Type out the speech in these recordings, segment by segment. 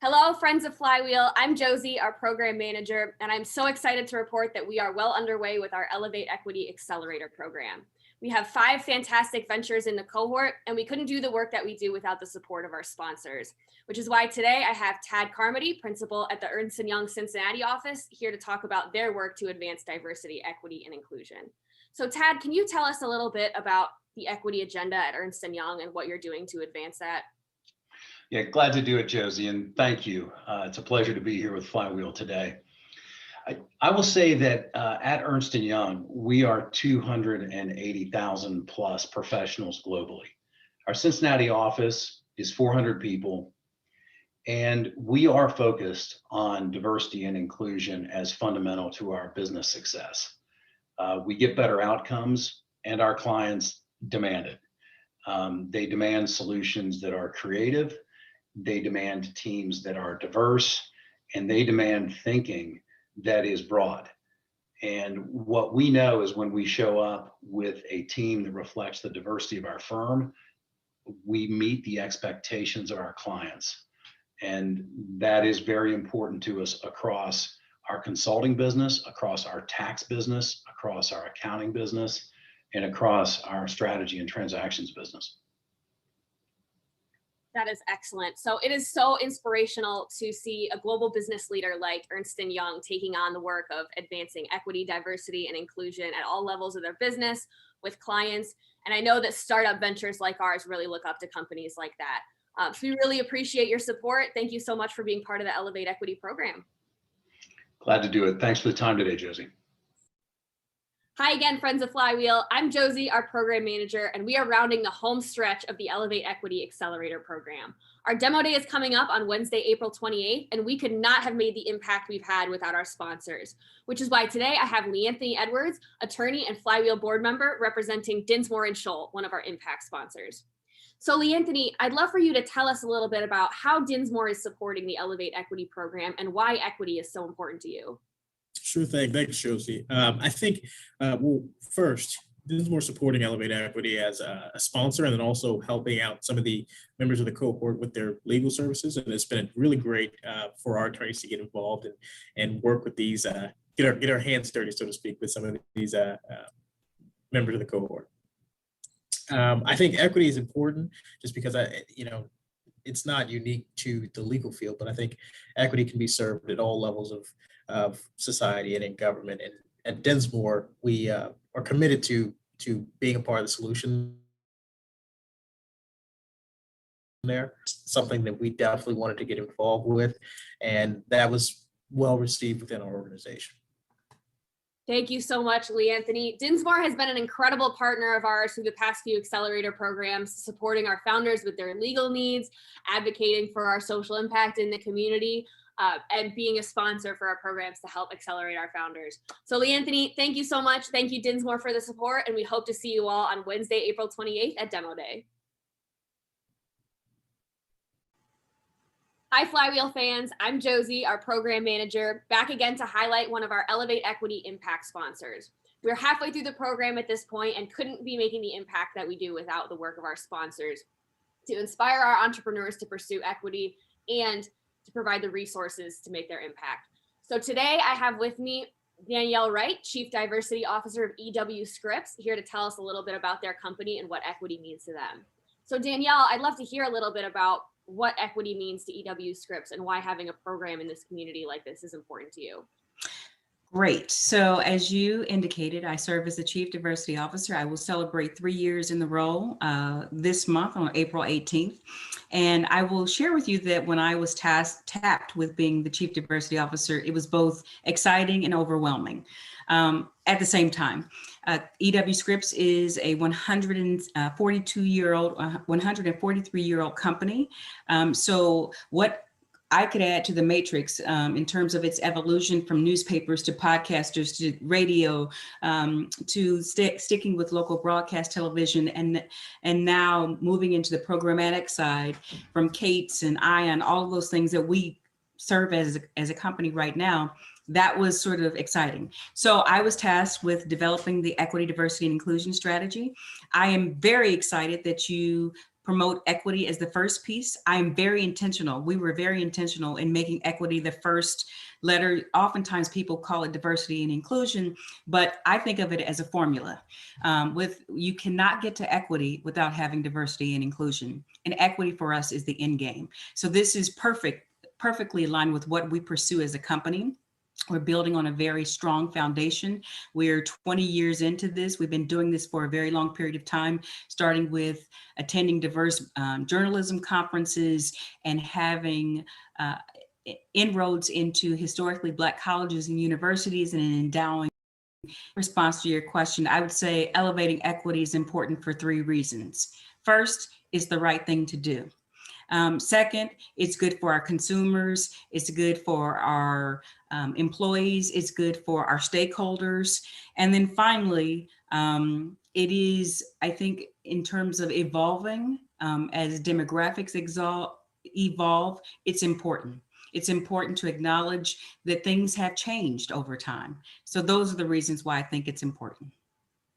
Hello, friends of Flywheel. I'm Josie, our program manager, and I'm so excited to report that we are well underway with our ElevateEquity Accelerator program. We have 5 fantastic ventures in the cohort, and we couldn't do the work that we do without the support of our sponsors, which is why today I have Tad Carmody, principal at the Ernst & Young Cincinnati office, here to talk about their work to advance diversity, equity, and inclusion. So Tad, can you tell us a little bit about the equity agenda at Ernst & Young and what you're doing to advance that? Yeah, glad to do it, Josie, and thank you. It's a pleasure to be here with Flywheel today. I will say that at Ernst & Young, we are 280,000 plus professionals globally. Our Cincinnati office is 400 people, and we are focused on diversity and inclusion as fundamental to our business success. We get better outcomes, and our clients demand it. They demand solutions that are creative. They demand teams that are diverse, and they demand thinking that is broad. And what we know is when we show up with a team that reflects the diversity of our firm, we meet the expectations of our clients. And that is very important to us across our consulting business, across our tax business, across our accounting business, and across our strategy and transactions business. That is excellent. So it is so inspirational to see a global business leader like Ernst & Young taking on the work of advancing equity, diversity, and inclusion at all levels of their business with clients. And I know that startup ventures like ours really look up to companies like that. So we really appreciate your support. Thank you so much for being part of the ElevateEquity program. Glad to do it. Thanks for the time today, Josie. Hi again, friends of Flywheel. I'm Josie, our program manager, and we are rounding the home stretch of the ElevateEquity Accelerator program. Our demo day is coming up on Wednesday, April 28th, and we could not have made the impact we've had without our sponsors, which is why today I have Leanthony Edwards, attorney and Flywheel board member representing Dinsmore & Scholl, one of our impact sponsors. So Leanthony, I'd love for you to tell us a little bit about how Dinsmore is supporting the ElevateEquity program and why equity is so important to you. Sure thing. Thanks, Josie. I think, well, first, Dinsmore supporting ElevateEquity as a sponsor and then also helping out some of the members of the cohort with their legal services. And it's been really great for our attorneys to get involved and work with these, get our hands dirty, so to speak, with some of these members of the cohort. I think equity is important just because it's not unique to the legal field, but I think equity can be served at all levels of society and in government. And at Dinsmore, we are committed to being a part of the solution there. Something that we definitely wanted to get involved with, and that was well received within our organization. Thank you so much, Leanthony. Dinsmore has been an incredible partner of ours through the past few accelerator programs, supporting our founders with their legal needs, advocating for our social impact in the community, and being a sponsor for our programs to help accelerate our founders. So Leanthony, thank you so much. Thank you, Dinsmore, for the support, and we hope to see you all on Wednesday, April 28th at Demo Day. Hi, Flywheel fans. I'm Josie, our program manager, back again to highlight one of our ElevateEquity impact sponsors. We're halfway through the program at this point and couldn't be making the impact that we do without the work of our sponsors to inspire our entrepreneurs to pursue equity and to provide the resources to make their impact. So today I have with me Danielle Wright, Chief Diversity Officer of EW Scripps, here to tell us a little bit about their company and what equity means to them. So Danielle, I'd love to hear a little bit about what equity means to EW Scripps and why having a program in this community like this is important to you. Great. So as you indicated, I serve as the Chief Diversity Officer. I will celebrate 3 years in the role this month on April 18th. And I will share with you that when I was tapped with being the Chief Diversity Officer, it was both exciting and overwhelming at the same time. EW Scripps is a 143-year-old company. So what I could add to the matrix in terms of its evolution from newspapers to podcasters to radio to sticking with local broadcast television and now moving into the programmatic side from Kate's and Ion, all of those things that we serve as a company right now. That was sort of exciting. So I was tasked with developing the equity, diversity, and inclusion strategy. I am very excited that you promote equity as the first piece. I am very intentional. We were very intentional in making equity the first letter. Oftentimes people call it diversity and inclusion, but I think of it as a formula. You cannot get to equity without having diversity and inclusion. And equity for us is the end game. So this is perfectly aligned with what we pursue as a company. We're building on a very strong foundation. We're 20 years into this. We've been doing this for a very long period of time, starting with attending diverse journalism conferences and having inroads into historically Black colleges and universities and endowing. In response to your question, I would say elevating equity is important for 3 reasons. First, it's the right thing to do. Second, it's good for our consumers. It's good for our employees. It's good for our stakeholders. And then finally, it is, I think, in terms of evolving, as demographics evolve, it's important. It's important to acknowledge that things have changed over time. So those are the reasons why I think it's important.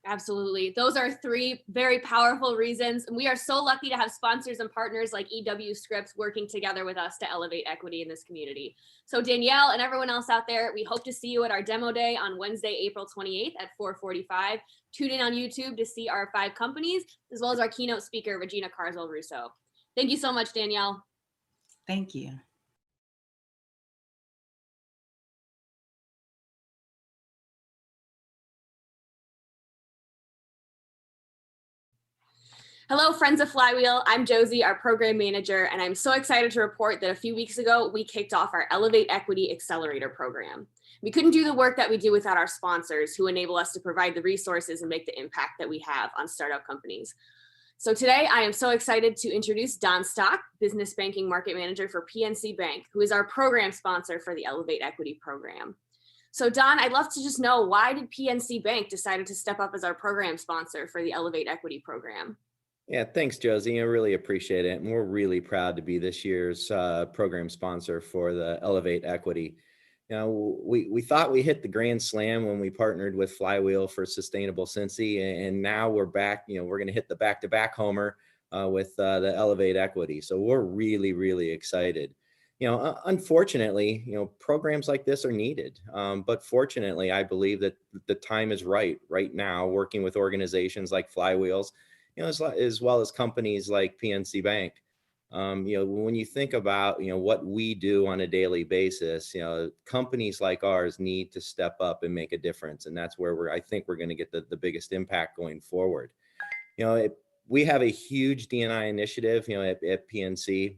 Absolutely. Those are 3 very powerful reasons. And we are so lucky to have sponsors and partners like EW Scripts working together with us to elevate equity in this community. So Danielle and everyone else out there, we hope to see you at our demo day on Wednesday, April 28th at 4:45. Tune in on YouTube to see our 5 companies, as well as our keynote speaker, Regina Carswell-Russo. Thank you so much, Danielle. Thank you. Hello, friends of Flywheel. I'm Josie, our program manager, and I'm so excited to report that a few weeks ago, we kicked off our Elevate Equity Accelerator program. We couldn't do the work that we do without our sponsors who enable us to provide the resources and make the impact that we have on startup companies. So today, I am so excited to introduce Don Stock, Business Banking Market Manager for PNC Bank, who is our program sponsor for the Elevate Equity program. So Don, I'd love to just know, why did PNC Bank decide to step up as our program sponsor for the Elevate Equity program? Yeah, thanks, Josie. I really appreciate it. And we're really proud to be this year's program sponsor for the Elevate Equity. You know, we thought we hit the grand slam when we partnered with Flywheel for Sustainable Cincy, and now we're back. You know, we're going to hit the back-to-back homer with the Elevate Equity. So we're really, really excited. You know, unfortunately, you know, programs like this are needed. But fortunately, I believe that the time is right now, working with organizations like Flywheels, you know, as well as companies like PNC Bank. You know, when you think about, you know, what we do on a daily basis, you know, companies like ours need to step up and make a difference. And that's where I think we're going to get the biggest impact going forward. You know, we have a huge D&I initiative, you know, at PNC.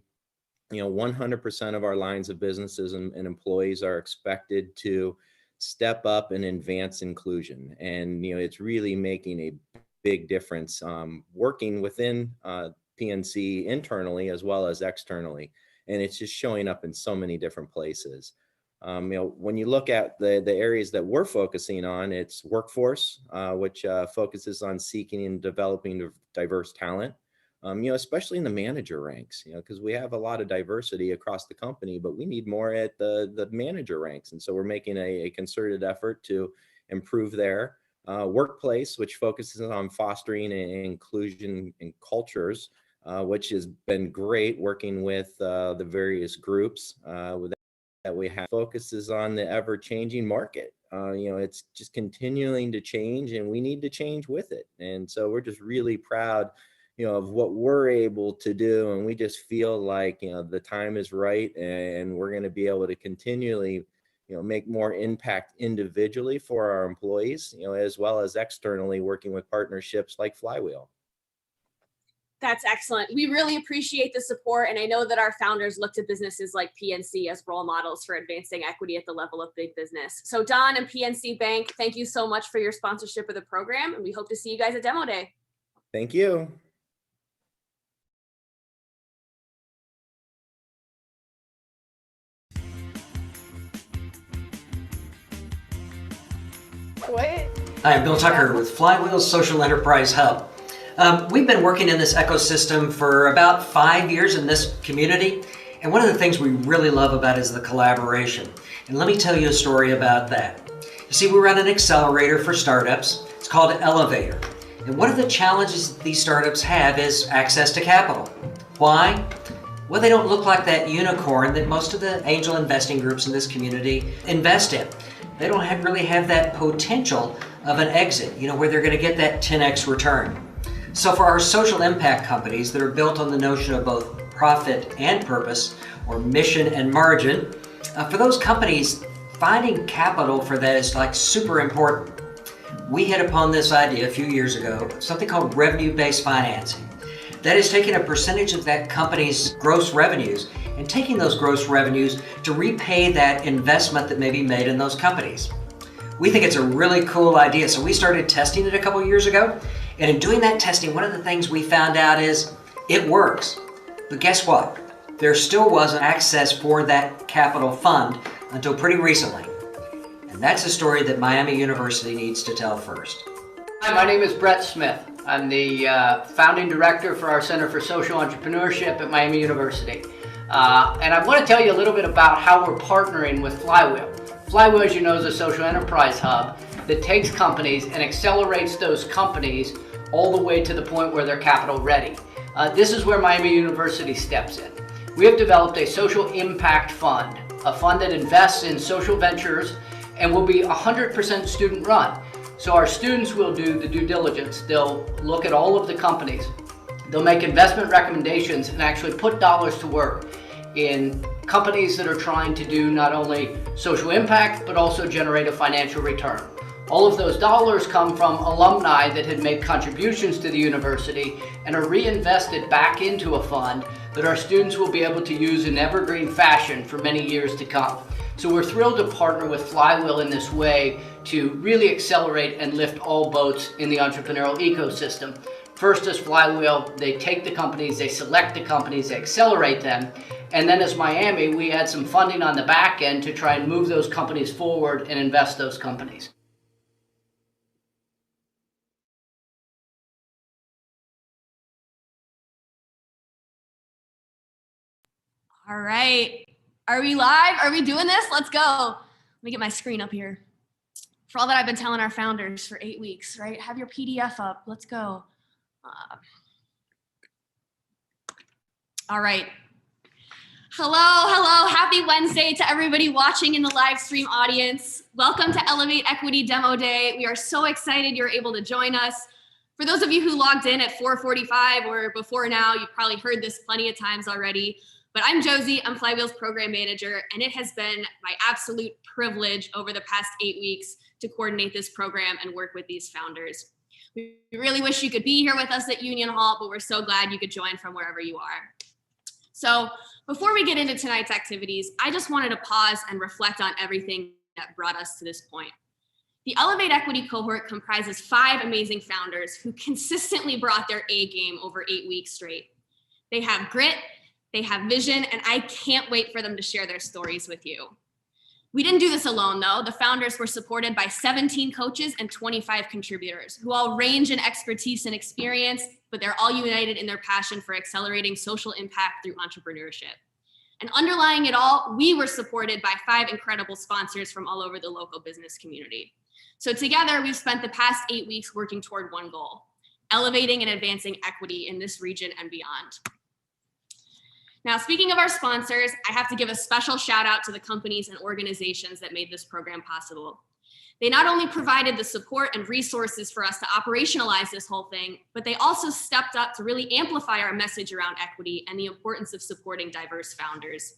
You know, 100% of our lines of businesses and employees are expected to step up and advance inclusion. And, you know, it's really making a big difference working within PNC internally as well as externally. And it's just showing up in so many different places. You know, when you look at the areas that we're focusing on, it's workforce, which focuses on seeking and developing diverse talent, you know, especially in the manager ranks, you know, because we have a lot of diversity across the company, but we need more at the manager ranks. And so we're making a concerted effort to improve there. Workplace, which focuses on fostering inclusion in cultures, which has been great working with the various groups that we have. Focuses on the ever-changing market. You know, it's just continuing to change, and we need to change with it. And so we're just really proud, you know, of what we're able to do, and we just feel like, you know, the time is right, and we're going to be able to continually, you know, make more impact individually for our employees, you know, as well as externally working with partnerships like Flywheel. That's excellent. We really appreciate the support. And I know that our founders look to businesses like PNC as role models for advancing equity at the level of big business. So Don and PNC Bank, thank you so much for your sponsorship of the program. And we hope to see you guys at Demo Day. Thank you. What? Hi, I'm Bill Tucker with Flywheel's Social Enterprise Hub. We've been working in this ecosystem for about 5 years in this community, and one of the things we really love about it is the collaboration. And let me tell you a story about that. You see, we run an accelerator for startups. It's called Elevator. And one of the challenges these startups have is access to capital. Why? Well, they don't look like that unicorn that most of the angel investing groups in this community invest in. They don't really have that potential of an exit, where they're going to get that 10x return. So for our social impact companies that are built on the notion of both profit and purpose, or mission and margin, for those companies, finding capital for that is like super important. We hit upon this idea a few years ago, something called revenue-based financing. That is taking a percentage of that company's gross revenues and taking those gross revenues to repay that investment that may be made in those companies. We think it's a really cool idea, so we started testing it a couple years ago. And in doing that testing, one of the things we found out is it works. But guess what? There still wasn't access for that capital fund until pretty recently. And that's a story that Miami University needs to tell first. Hi, my name is Brett Smith. I'm the founding director for our Center for Social Entrepreneurship at Miami University. And I want to tell you a little bit about how we're partnering with Flywheel. Flywheel, as you know, is a social enterprise hub that takes companies and accelerates those companies all the way to the point where they're capital ready. This is where Miami University steps in. We have developed a social impact fund, a fund that invests in social ventures and will be 100% student run. So our students will do the due diligence. They'll look at all of the companies. They'll make investment recommendations and actually put dollars to work in companies that are trying to do not only social impact, but also generate a financial return. All of those dollars come from alumni that had made contributions to the university and are reinvested back into a fund that our students will be able to use in evergreen fashion for many years to come. So we're thrilled to partner with Flywheel in this way to really accelerate and lift all boats in the entrepreneurial ecosystem. First, as Flywheel, they take the companies, they select the companies, they accelerate them. And then as Miami, we add some funding on the back end to try and move those companies forward and invest those companies. All right. Are we live? Are we doing this? Let's go. Let me get my screen up here. For all that I've been telling our founders for 8 weeks, right? Have your PDF up. Let's go. All right. Hello. Happy Wednesday to everybody watching in the live stream audience. Welcome to ElevateEquity Demo Day. We are so excited you're able to join us. For those of you who logged in at 4:45 or before now, you've probably heard this plenty of times already. But I'm Josie, I'm Flywheel's program manager, and it has been my absolute privilege over the past 8 weeks to coordinate this program and work with these founders. We really wish you could be here with us at Union Hall, but we're so glad you could join from wherever you are. So before we get into tonight's activities, I just wanted to pause and reflect on everything that brought us to this point. The ElevateEquity cohort comprises 5 amazing founders who consistently brought their A game over 8 weeks straight. They have grit, they have vision, and I can't wait for them to share their stories with you. We didn't do this alone, though. The founders were supported by 17 coaches and 25 contributors who all range in expertise and experience, but they're all united in their passion for accelerating social impact through entrepreneurship. And underlying it all, we were supported by 5 incredible sponsors from all over the local business community. So together, we've spent the past 8 weeks working toward one goal: elevating and advancing equity in this region and beyond. Now, speaking of our sponsors, I have to give a special shout out to the companies and organizations that made this program possible. They not only provided the support and resources for us to operationalize this whole thing, but they also stepped up to really amplify our message around equity and the importance of supporting diverse founders.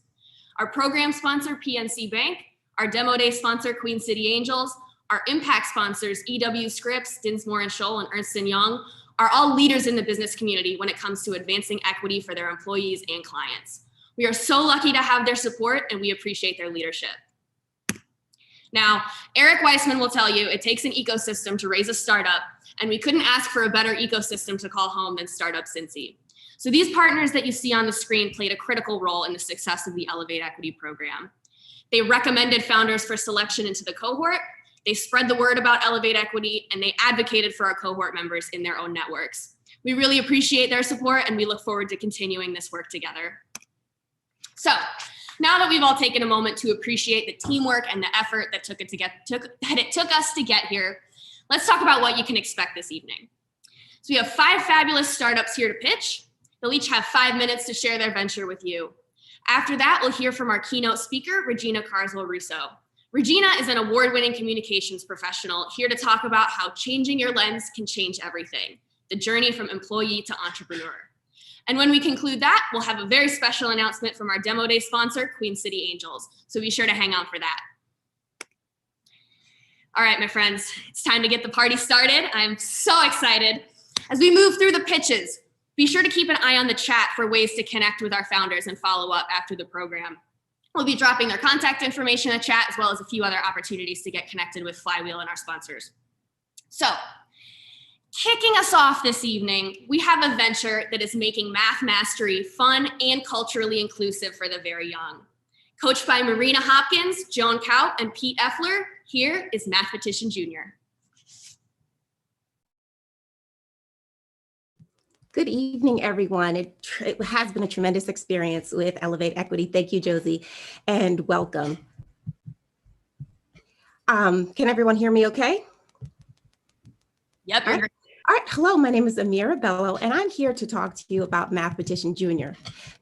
Our program sponsor, PNC Bank, our demo day sponsor, Queen City Angels, our impact sponsors, EW Scripps, Dinsmore and Scholl, and Ernst & Young, are all leaders in the business community when it comes to advancing equity for their employees and clients. We are so lucky to have their support, and we appreciate their leadership. Now, Eric Weissman will tell you it takes an ecosystem to raise a startup, and we couldn't ask for a better ecosystem to call home than Startup Cincy. So these partners that you see on the screen played a critical role in the success of the ElevateEquity program. They recommended founders for selection into the cohort, they spread the word about ElevateEquity, and they advocated for our cohort members in their own networks. We really appreciate their support, and we look forward to continuing this work together. So now that we've all taken a moment to appreciate the teamwork and the effort that it took us to get here, let's talk about what you can expect this evening. So we have 5 fabulous startups here to pitch. They'll each have 5 minutes to share their venture with you. After that, we'll hear from our keynote speaker, Regina Carswell-Russo. Regina is an award-winning communications professional here to talk about how changing your lens can change everything, the journey from employee to entrepreneur. And when we conclude that, we'll have a very special announcement from our demo day sponsor, Queen City Angels. So be sure to hang on for that. All right, my friends, it's time to get the party started. I'm so excited. As we move through the pitches, be sure to keep an eye on the chat for ways to connect with our founders and follow up after the program. We'll be dropping their contact information in the chat, as well as a few other opportunities to get connected with Flywheel and our sponsors. So, kicking us off this evening, we have a venture that is making math mastery fun and culturally inclusive for the very young. Coached by Marina Hopkins, Joan Kaut, and Pete Effler, here is Mathematician Jr. Good evening, everyone. It has been a tremendous experience with ElevateEquity. Thank you, Josie, and welcome. Can everyone hear me okay? Yep. All right, hello, my name is Amira Bello, and I'm here to talk to you about Mathematician Jr.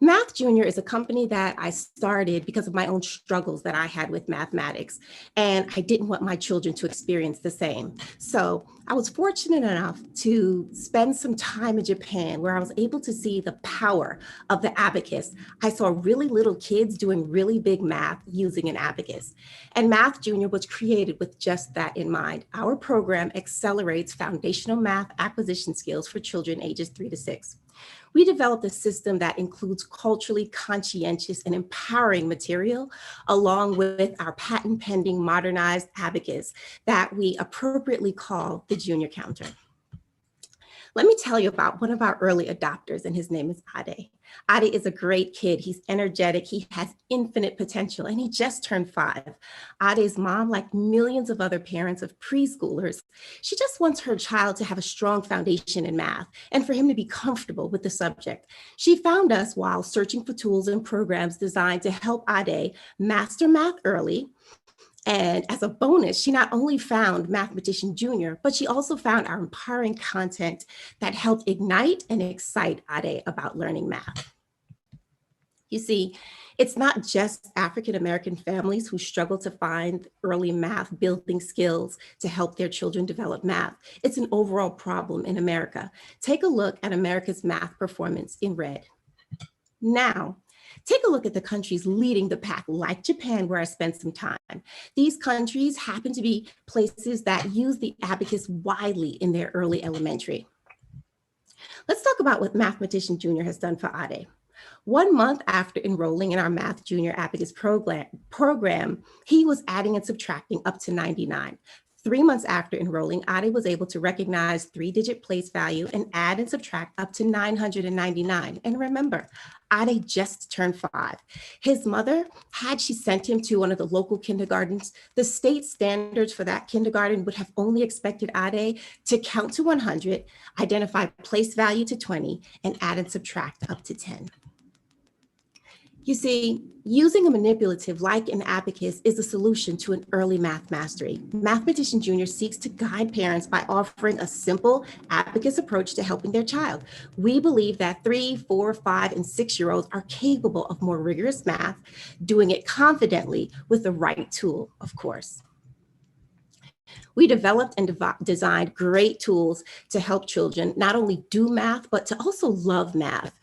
Math Jr. is a company that I started because of my own struggles that I had with mathematics, and I didn't want my children to experience the same. So I was fortunate enough to spend some time in Japan where I was able to see the power of the abacus. I saw really little kids doing really big math using an abacus. And Math Jr. was created with just that in mind. Our program accelerates foundational math acquisition skills for children ages 3 to 6. We developed a system that includes culturally conscientious and empowering material, along with our patent pending modernized abacus that we appropriately call the Junior Counter. Let me tell you about one of our early adopters, and his name is Ade. Ade is a great kid. He's energetic. He has infinite potential, and he just turned 5. Ade's mom, like millions of other parents of preschoolers, she just wants her child to have a strong foundation in math and for him to be comfortable with the subject. She found us while searching for tools and programs designed to help Ade master math early. And as a bonus, she not only found Mathematician Jr., but she also found our empowering content that helped ignite and excite Ade about learning math. You see, it's not just African-American families who struggle to find early math building skills to help their children develop math. It's an overall problem in America. Take a look at America's math performance in red. Now, take a look at the countries leading the pack, like Japan, where I spent some time. These countries happen to be places that use the abacus widely in their early elementary. Let's talk about what Mathematician Jr. has done for Ade. 1 month after enrolling in our Math Junior Abacus program, he was adding and subtracting up to 99. 3 months after enrolling, Ade was able to recognize 3-digit place value and add and subtract up to 999. And remember, Ade just turned 5. His mother, had she sent him to one of the local kindergartens, the state standards for that kindergarten would have only expected Ade to count to 100, identify place value to 20, and add and subtract up to 10. You see, using a manipulative like an abacus is a solution to an early math mastery. Mathematician Jr. seeks to guide parents by offering a simple abacus approach to helping their child. We believe that 3, 4, 5, and 6-year-olds are capable of more rigorous math, doing it confidently with the right tool, of course. We developed and designed great tools to help children not only do math, but to also love math.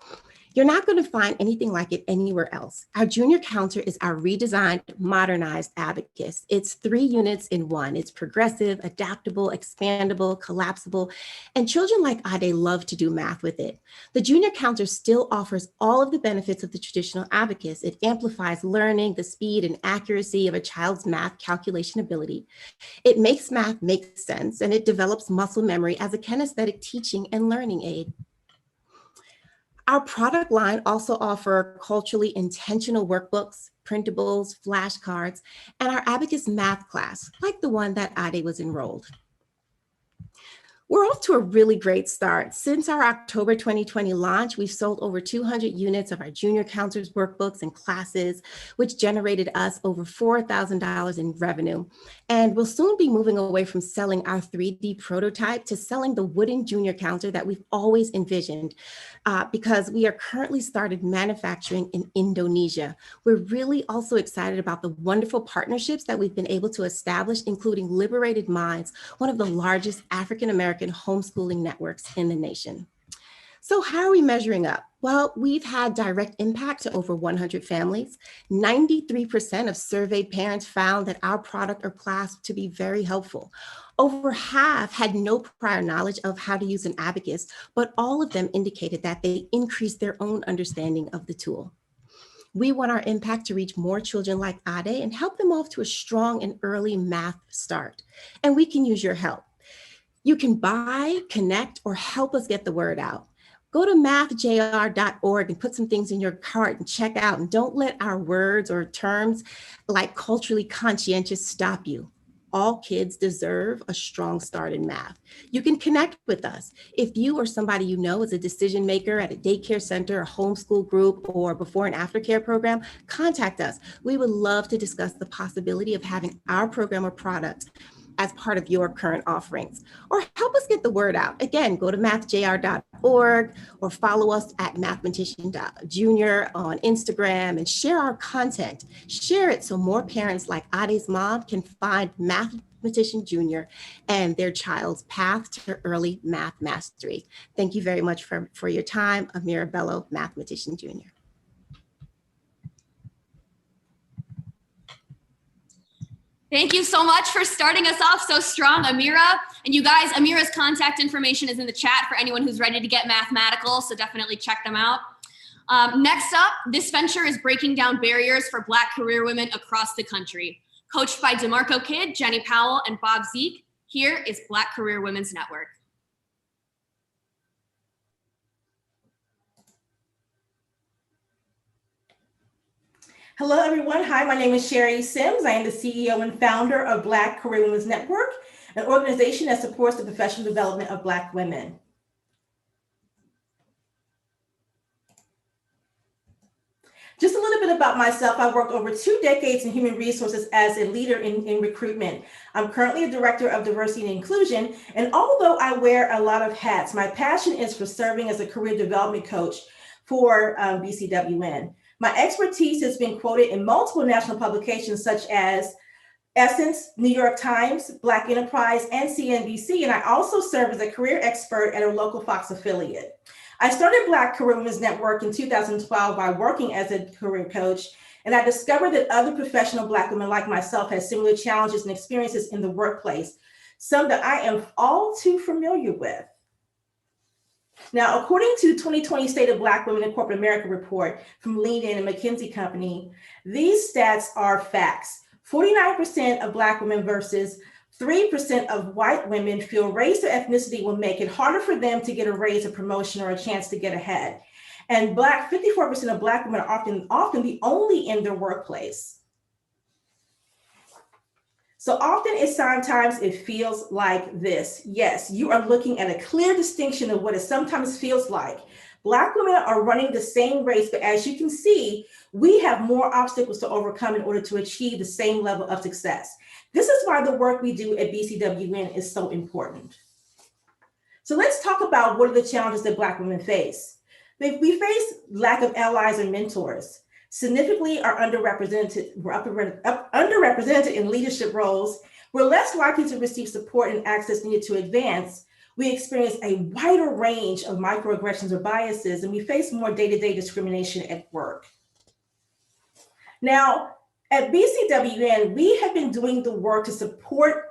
You're not going to find anything like it anywhere else. Our Junior Counter is our redesigned, modernized abacus. It's 3 units in 1. It's progressive, adaptable, expandable, collapsible, and children like Ade love to do math with it. The Junior Counter still offers all of the benefits of the traditional abacus. It amplifies learning, the speed and accuracy of a child's math calculation ability. It makes math make sense, and it develops muscle memory as a kinesthetic teaching and learning aid. Our product line also offers culturally intentional workbooks, printables, flashcards, and our abacus math class, like the one that Ade was enrolled. We're off to a really great start. Since our October 2020 launch, we've sold over 200 units of our junior counselors workbooks and classes, which generated us over $4,000 in revenue. And we'll soon be moving away from selling our 3D prototype to selling the wooden junior counselor that we've always envisioned, because we are currently started manufacturing in Indonesia. We're really also excited about the wonderful partnerships that we've been able to establish, including Liberated Minds, one of the largest African-American homeschooling networks in the nation. So how are we measuring up? Well, we've had direct impact to over 100 families. 93% of surveyed parents found that our product or class to be very helpful. Over half had no prior knowledge of how to use an abacus, but all of them indicated that they increased their own understanding of the tool. We want our impact to reach more children like Ade and help them off to a strong and early math start. And we can use your help. You can buy, connect, or help us get the word out. Go to mathjr.org and put some things in your cart and check out. And don't let our words or terms like culturally conscientious stop you. All kids deserve a strong start in math. You can connect with us. If you or somebody you know is a decision maker at a daycare center, a homeschool group, or before and after care program, contact us. We would love to discuss the possibility of having our program or product as part of your current offerings, or help us get the word out. Again, go to mathjr.org or follow us at Mathematician Jr on Instagram and share our content. Share it so more parents like Ade's mom can find Mathematician Jr and their child's path to early math mastery. Thank you very much for your time. Amira Bello, Mathematician Jr. Thank you so much for starting us off so strong, Amira. And you guys, Amira's contact information is in the chat for anyone who's ready to get mathematical, so definitely check them out. Next up, this venture is breaking down barriers for Black career women across the country. Coached by DeMarco Kidd, Jenny Powell, and Bob Zeke, here is Black Career Women's Network. Hello, everyone. Hi, my name is Sherry Sims. I am the CEO and founder of Black Career Women's Network, an organization that supports the professional development of Black women. Just a little bit about myself. I worked over 2 decades in human resources as a leader in recruitment. I'm currently a director of diversity and inclusion. And although I wear a lot of hats, my passion is for serving as a career development coach for BCWN. My expertise has been quoted in multiple national publications such as Essence, New York Times, Black Enterprise, and CNBC. And I also serve as a career expert at a local Fox affiliate. I started Black Career Women's Network in 2012 by working as a career coach, and I discovered that other professional Black women like myself had similar challenges and experiences in the workplace, some that I am all too familiar with. Now, according to the 2020 State of Black Women in Corporate America report from LinkedIn and McKinsey Company, these stats are facts. 49% of Black women versus 3% of white women feel race or ethnicity will make it harder for them to get a raise, a promotion, or a chance to get ahead. And 54% of Black women are often the only in their workplace. So often sometimes it feels like this. Yes, you are looking at a clear distinction of what it sometimes feels like. Black women are running the same race, but as you can see, we have more obstacles to overcome in order to achieve the same level of success. This is why the work we do at BCWN is so important. So let's talk about what are the challenges that Black women face. We face lack of allies and mentors. Significantly are underrepresented in leadership roles. We're less likely to receive support and access needed to advance. We experience a wider range of microaggressions or biases, and we face more day-to-day discrimination at work. Now, at BCWN, we have been doing the work to support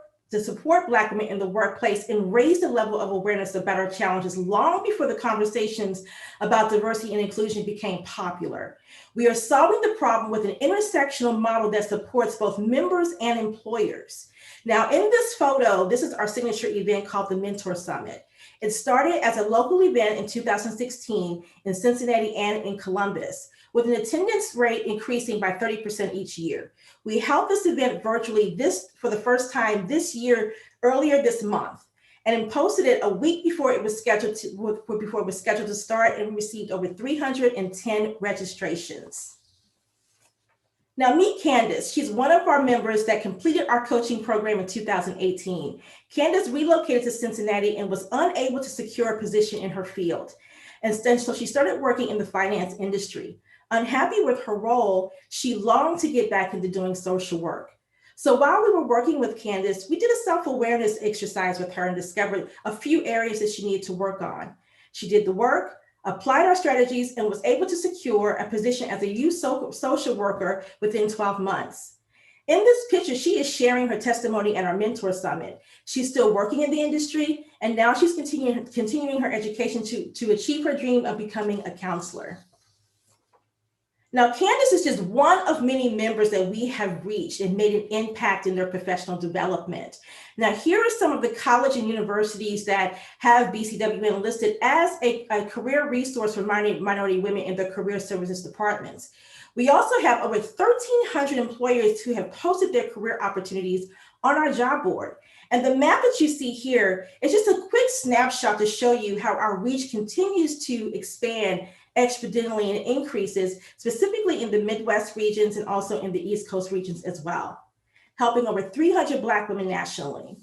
Black women in the workplace and raise the level of awareness about our challenges long before the conversations about diversity and inclusion became popular. We are solving the problem with an intersectional model that supports both members and employers. Now, in this photo, this is our signature event called the Mentor Summit. It started as a local event in 2016 in Cincinnati and in Columbus, with an attendance rate increasing by 30% each year. We held this event virtually for the first time this year, earlier this month. and then posted it a week before it was scheduled to start, and received over 310 registrations. Now meet Candace. She's one of our members that completed our coaching program in 2018. Candace relocated to Cincinnati and was unable to secure a position in her field. And so she started working in the finance industry. Unhappy with her role, she longed to get back into doing social work. So while we were working with Candace, we did a self-awareness exercise with her and discovered a few areas that she needed to work on. She did the work, applied our strategies, and was able to secure a position as a youth social worker within 12 months. In this picture, she is sharing her testimony at our Mentor Summit. She's still working in the industry, and now she's continuing her education to achieve her dream of becoming a counselor. Now, Candace is just one of many members that we have reached and made an impact in their professional development. Now, here are some of the colleges and universities that have BCWN listed as a career resource for minority women in their career services departments. We also have over 1,300 employers who have posted their career opportunities on our job board. And the map that you see here is just a quick snapshot to show you how our reach continues to expand exponentially and increases, specifically in the Midwest regions and also in the East Coast regions as well, helping over 300 Black women nationally.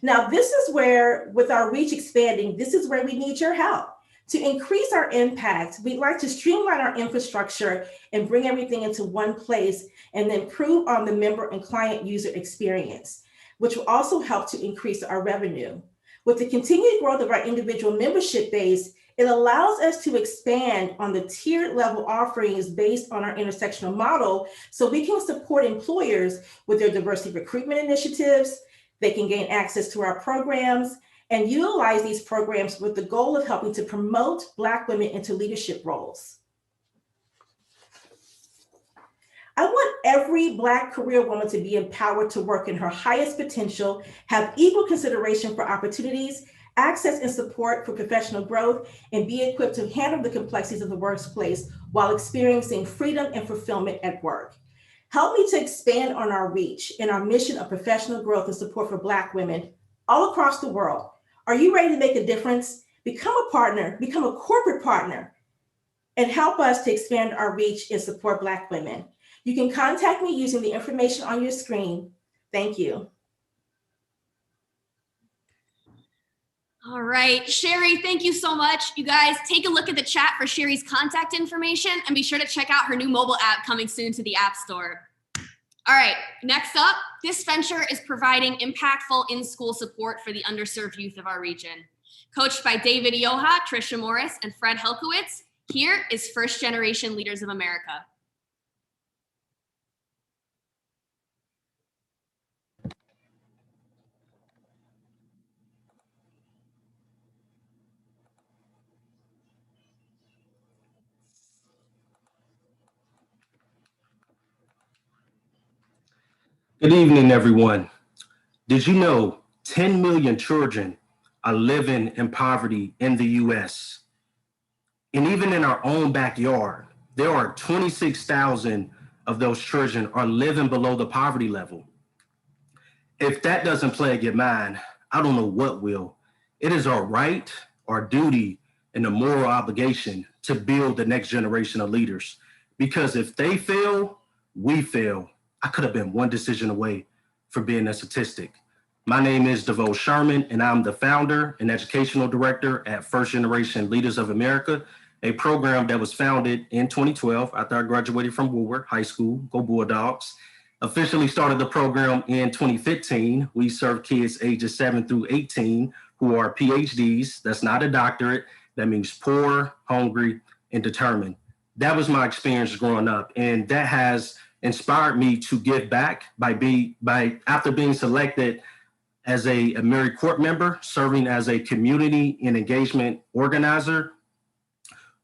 Now, this is where, with our reach expanding, this is where we need your help. To increase our impact, we'd like to streamline our infrastructure and bring everything into one place and then improve on the member and client user experience, which will also help to increase our revenue. With the continued growth of our individual membership base, it allows us to expand on the tiered level offerings based on our intersectional model so we can support employers with their diversity recruitment initiatives. They can gain access to our programs and utilize these programs with the goal of helping to promote Black women into leadership roles. I want every Black career woman to be empowered to work in her highest potential, have equal consideration for opportunities, access and support for professional growth, and be equipped to handle the complexities of the workplace while experiencing freedom and fulfillment at work. Help me to expand on our reach and our mission of professional growth and support for Black women all across the world. Are you ready to make a difference? Become a partner, become a corporate partner, and help us to expand our reach and support Black women. You can contact me using the information on your screen. Thank you. All right, Sherry, thank you so much. You guys take a look at the chat for Sherry's contact information and be sure to check out her new mobile app coming soon to the App Store. All right, next up, this venture is providing impactful in-school support for the underserved youth of our region. Coached by David Ioha, Trisha Morris, and Fred Helkowitz, here is First Generation Leaders of America. Good evening, everyone. Did you know 10 million children are living in poverty in the US? And even in our own backyard, there are 26,000 of those children are living below the poverty level. If that doesn't plague your mind, I don't know what will. It is our right, our duty, and a moral obligation to build the next generation of leaders. Because if they fail, we fail. I could have been one decision away from being a statistic. My name is DeVoe Sherman, and I'm the founder and educational director at First Generation Leaders of America, a program that was founded in 2012 after I graduated from Woolworth High School, go Bulldogs. Officially started the program in 2015. We serve kids ages 7 through 18 who are PhDs. That's not a doctorate. That means poor, hungry, and determined. That was my experience growing up, and that has inspired me to give back after being selected as a Married Court member, serving as a community and engagement organizer,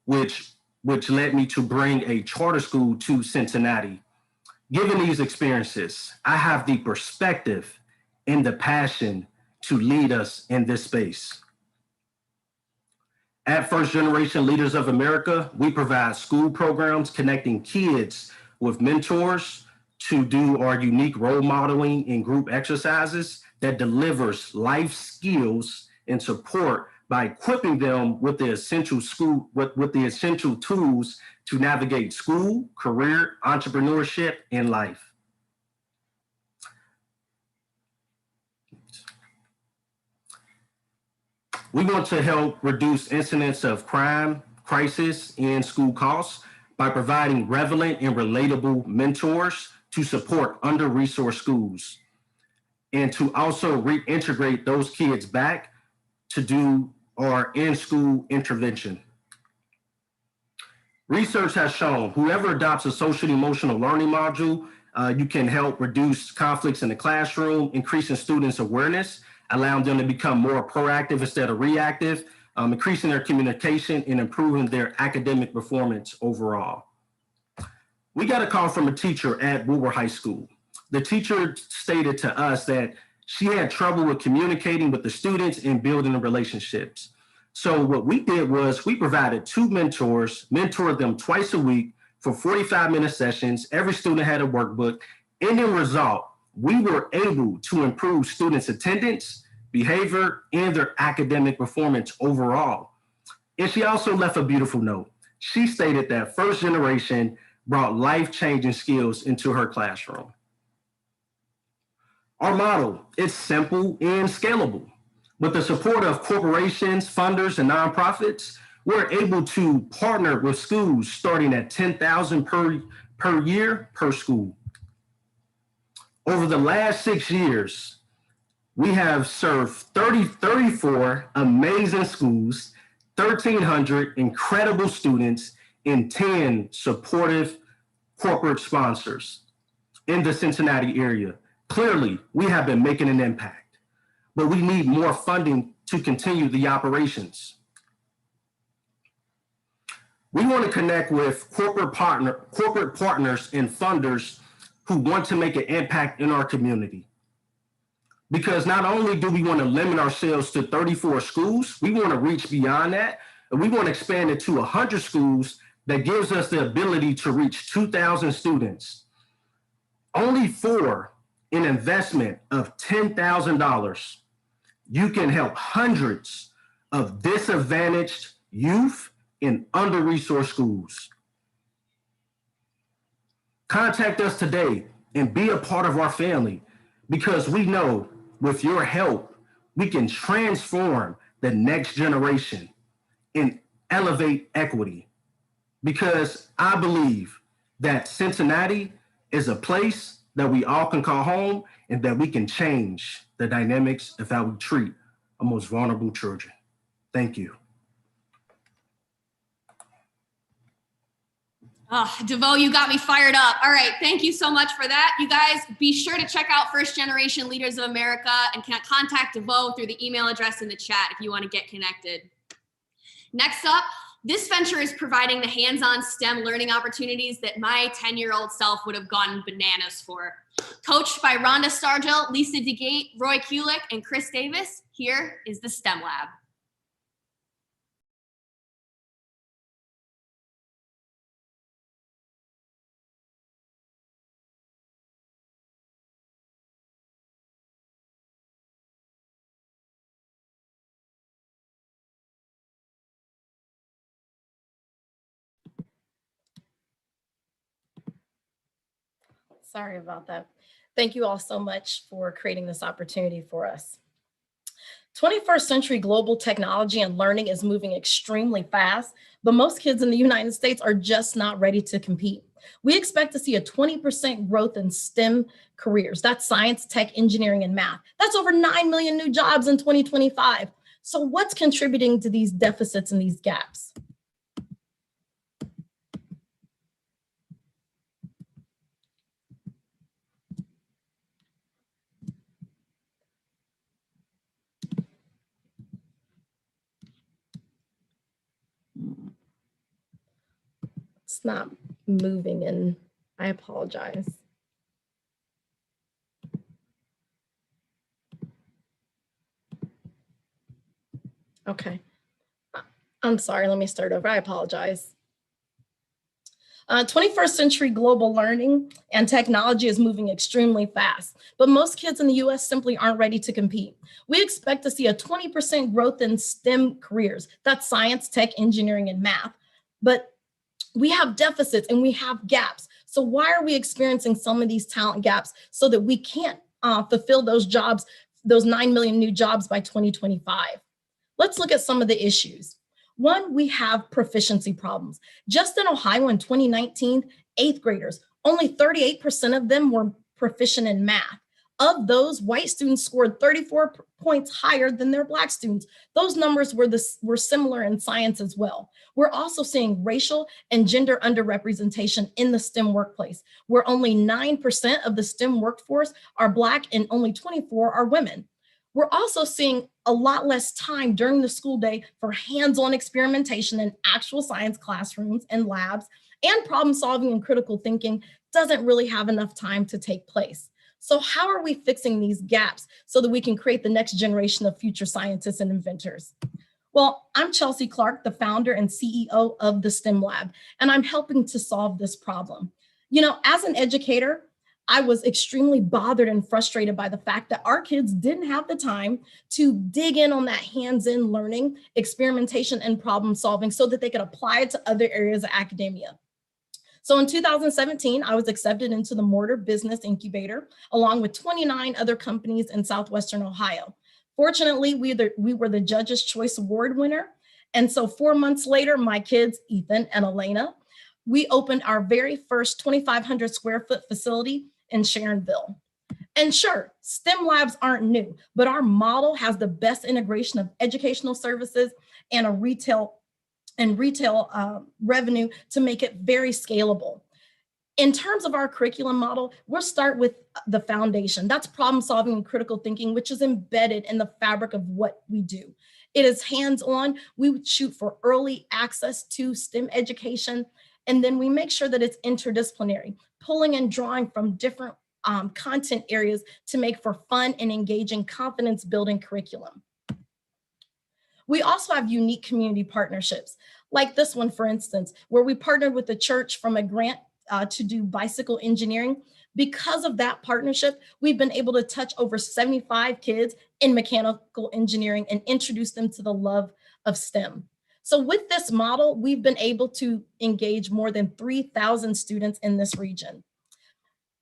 which led me to bring a charter school to Cincinnati. Given these experiences, I have the perspective and the passion to lead us in this space. At First Generation Leaders of America, we provide school programs connecting kids with mentors to do our unique role modeling and group exercises that delivers life skills and support by equipping them with the essential tools to navigate school, career, entrepreneurship, and life. We want to help reduce incidents of crime, crisis, and school costs by providing relevant and relatable mentors to support under-resourced schools, and to also reintegrate those kids back to do our in-school intervention. Research has shown whoever adopts a social emotional learning module, you can help reduce conflicts in the classroom, increasing students' awareness, allowing them to become more proactive instead of reactive, increasing their communication and improving their academic performance overall. We got a call from a teacher at Woodward High School. The teacher stated to us that she had trouble with communicating with the students and building the relationships. So what we did was we provided 2 mentors, mentored them twice a week for 45-minute sessions. Every student had a workbook. And in result, we were able to improve students' attendance, behavior, and their academic performance overall. And she also left a beautiful note. She stated that first generation brought life-changing skills into her classroom. Our model is simple and scalable. With the support of corporations, funders, and nonprofits, we're able to partner with schools starting at $10,000 per year per school. Over the last 6 years, we have served 34 amazing schools, 1,300 incredible students, and 10 supportive corporate sponsors in the Cincinnati area. Clearly, we have been making an impact, but we need more funding to continue the operations. We want to connect with corporate partners and funders who want to make an impact in our community. Because not only do we want to limit ourselves to 34 schools, we want to reach beyond that, and we want to expand it to 100 schools that gives us the ability to reach 2,000 students. Only for an investment of $10,000, you can help hundreds of disadvantaged youth in under-resourced schools. Contact us today and be a part of our family, because we know with your help, we can transform the next generation and elevate equity. Because I believe that Cincinnati is a place that we all can call home, and that we can change the dynamics of how we treat our most vulnerable children. Thank you. Oh, DeVoe, you got me fired up. All right, thank you so much for that. You guys, be sure to check out First Generation Leaders of America and can contact DeVoe through the email address in the chat if you want to get connected. Next up, this venture is providing the hands-on STEM learning opportunities that my 10-year-old self would have gone bananas for. Coached by Rhonda Stargell, Lisa DeGate, Roy Kulick, and Chris Davis, here is the STEM Lab. Sorry about that. Thank you all so much for creating this opportunity for us. 21st century global technology and learning is moving extremely fast, but most kids in the United States are just not ready to compete. We expect to see a 20% growth in STEM careers. That's science, tech, engineering, and math. That's over 9 million new jobs in 2025. So what's contributing to these deficits and these gaps? It's not moving, and I apologize. Okay, I'm sorry, let me start over. I apologize. 21st century global learning and technology is moving extremely fast, but most kids in the US simply aren't ready to compete. We expect to see a 20% growth in STEM careers. That's science, tech, engineering, and math. But we have deficits and we have gaps. So why are we experiencing some of these talent gaps so that we can't fulfill those jobs, those 9 million new jobs by 2025? Let's look at some of the issues. One, we have proficiency problems. Just in Ohio in 2019, eighth graders, only 38% of them were proficient in math. Of those, white students scored 34 points higher than their Black students. Those numbers were similar in science as well. We're also seeing racial and gender underrepresentation in the STEM workplace, where only 9% of the STEM workforce are Black and only 24 are women. We're also seeing a lot less time during the school day for hands-on experimentation in actual science classrooms and labs, and problem solving and critical thinking doesn't really have enough time to take place. So how are we fixing these gaps so that we can create the next generation of future scientists and inventors? Well, I'm Chelsea Clark, the founder and CEO of the STEM Lab, and I'm helping to solve this problem. You know, as an educator, I was extremely bothered and frustrated by the fact that our kids didn't have the time to dig in on that hands-in learning, experimentation, and problem solving so that they could apply it to other areas of academia. So in 2017, I was accepted into the Mortar Business Incubator, along with 29 other companies in Southwestern Ohio. Fortunately, we were the Judge's Choice Award winner. And so 4 months later, my kids, Ethan and Elena, we opened our very first 2,500 square foot facility in Sharonville. And sure, STEM labs aren't new, but our model has the best integration of educational services and a retail revenue to make it very scalable. In terms of our curriculum model, we'll start with the foundation. That's problem solving and critical thinking, which is embedded in the fabric of what we do. It is hands-on. We would shoot for early access to STEM education. And then we make sure that it's interdisciplinary, pulling and drawing from different content areas to make for fun and engaging confidence-building curriculum. We also have unique community partnerships, like this one, for instance, where we partnered with the church from a grant to do bicycle engineering. Because of that partnership, we've been able to touch over 75 kids in mechanical engineering and introduce them to the love of STEM. So with this model, we've been able to engage more than 3,000 students in this region.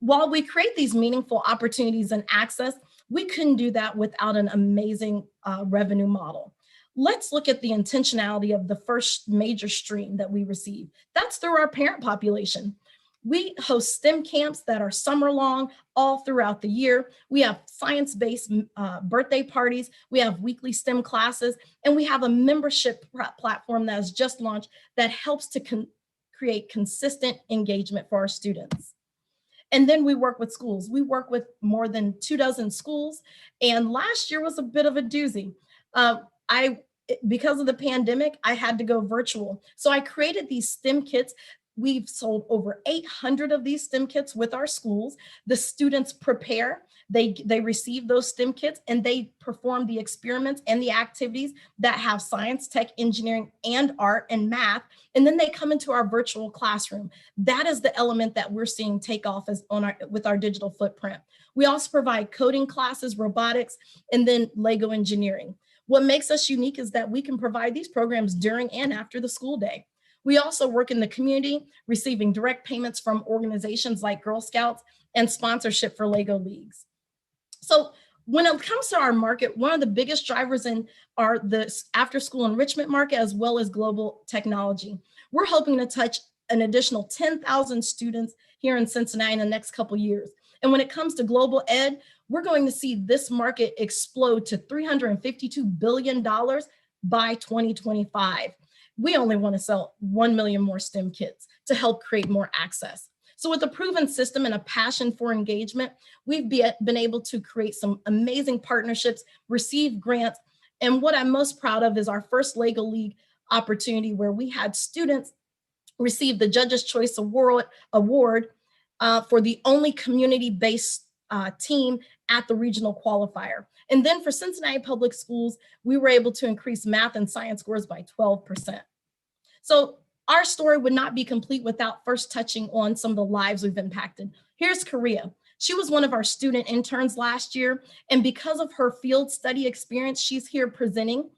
While we create these meaningful opportunities and access, we couldn't do that without an amazing revenue model. Let's look at the intentionality of the first major stream that we receive. That's through our parent population. We host STEM camps that are summer long, all throughout the year. We have science-based birthday parties. We have weekly STEM classes, and we have a membership platform that has just launched that helps to create consistent engagement for our students. And then we work with schools. We work with more than 24 schools, and last year was a bit of a doozy. Because of the pandemic, I had to go virtual. So I created these STEM kits. We've sold over 800 of these STEM kits with our schools. The students prepare, they receive those STEM kits, and they perform the experiments and the activities that have science, tech, engineering, and art and math. And then they come into our virtual classroom. That is the element that we're seeing take off with our digital footprint. We also provide coding classes, robotics, and then Lego engineering. What makes us unique is that we can provide these programs during and after the school day. We also work in the community, receiving direct payments from organizations like Girl Scouts and sponsorship for Lego leagues. So when it comes to our market, one of the biggest drivers are the after-school enrichment market, as well as global technology. We're hoping to touch an additional 10,000 students here in Cincinnati in the next couple years. And when it comes to global ed, we're going to see this market explode to $352 billion by 2025. We only want to sell 1 million more STEM kits to help create more access. So with a proven system and a passion for engagement, we've been able to create some amazing partnerships, receive grants. And what I'm most proud of is our first Lego League opportunity, where we had students receive the Judge's Choice Award for the only community-based team at the regional qualifier. And then for Cincinnati Public Schools, we were able to increase math and science scores by 12%. So Our story would not be complete without first touching on some of the lives we've impacted. Here's Korea. She was one of our student interns last year, and because of her field study experience, she's here presenting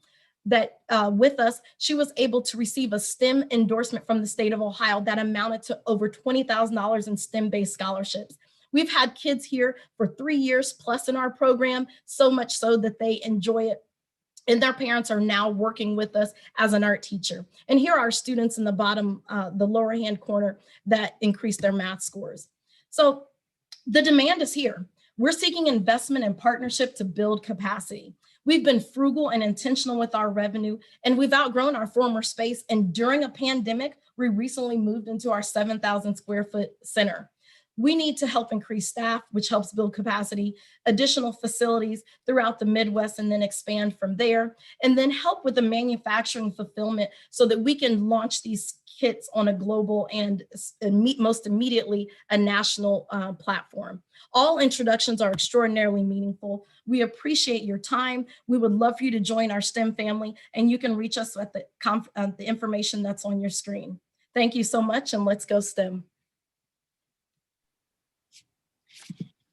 that with us. She was able to receive a STEM endorsement from the state of Ohio that amounted to over $20,000 in STEM-based scholarships. We've had kids here for 3 years plus in our program, so much so that they enjoy it. And their parents are now working with us as an art teacher. And here are students in the bottom, the lower hand corner that increased their math scores. So the demand is here. We're seeking investment and partnership to build capacity. We've been frugal and intentional with our revenue, and we've outgrown our former space. And during a pandemic, we recently moved into our 7,000 square foot center. We need to help increase staff, which helps build capacity, additional facilities throughout the Midwest, and then expand from there, and then help with the manufacturing fulfillment so that we can launch these kits on a global and most immediately a national platform. All introductions are extraordinarily meaningful. We appreciate your time. We would love for you to join our STEM family, and you can reach us at the information that's on your screen. Thank you so much, and let's go STEM.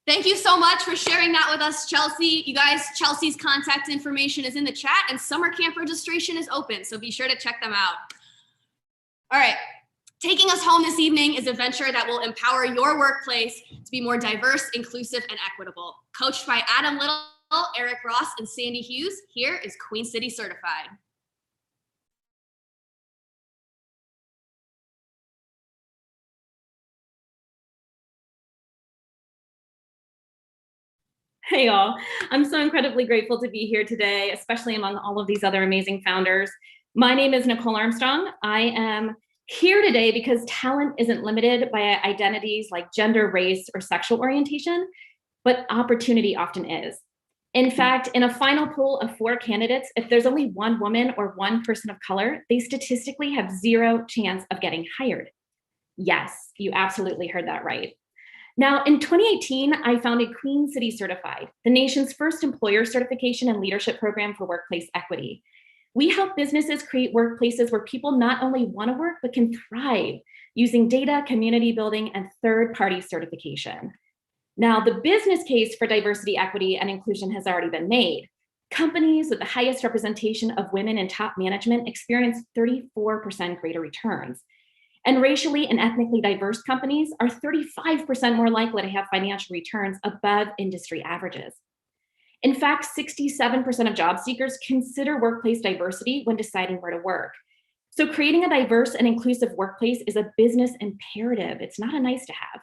Thank you so much for sharing that with us, Chelsea. You guys, Chelsea's contact information is in the chat, and summer camp registration is open, so be sure to check them out. All right, taking us home this evening is a venture that will empower your workplace to be more diverse, inclusive, and equitable. Coached by Adam Little, Eric Ross, and Sandy Hughes, here is Queen City Certified. Hey y'all, I'm so incredibly grateful to be here today, especially among all of these other amazing founders. My name is Nicole Armstrong. I am here today because talent isn't limited by identities like gender, race, or sexual orientation, but opportunity often is. In fact, in a final pool of 4 candidates, if there's only 1 woman or 1 person of color, they statistically have 0 chance of getting hired. Yes, you absolutely heard that right. Now, in 2018, I founded Queen City Certified, the nation's first employer certification and leadership program for workplace equity. We help businesses create workplaces where people not only want to work, but can thrive using data, community building, and third-party certification. Now, the business case for diversity, equity, and inclusion has already been made. Companies with the highest representation of women in top management experience 34% greater returns. And racially and ethnically diverse companies are 35% more likely to have financial returns above industry averages. In fact, 67% of job seekers consider workplace diversity when deciding where to work. So creating a diverse and inclusive workplace is a business imperative. It's not a nice to have.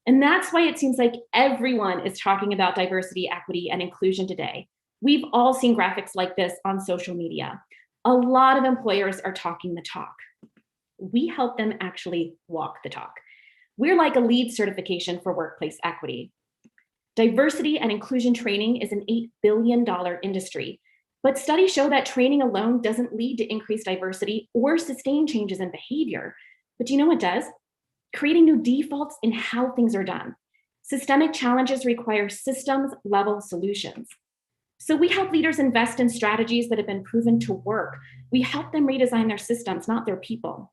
And that's why it seems like everyone is talking about diversity, equity, and inclusion today. We've all seen graphics like this on social media. A lot of employers are talking the talk. We help them actually walk the talk. We're like a LEED certification for workplace equity. Diversity and inclusion training is an $8 billion industry, but studies show that training alone doesn't lead to increased diversity or sustain changes in behavior. But do you know what does? Creating new defaults in how things are done. Systemic challenges require systems-level solutions. So we help leaders invest in strategies that have been proven to work. We help them redesign their systems, not their people.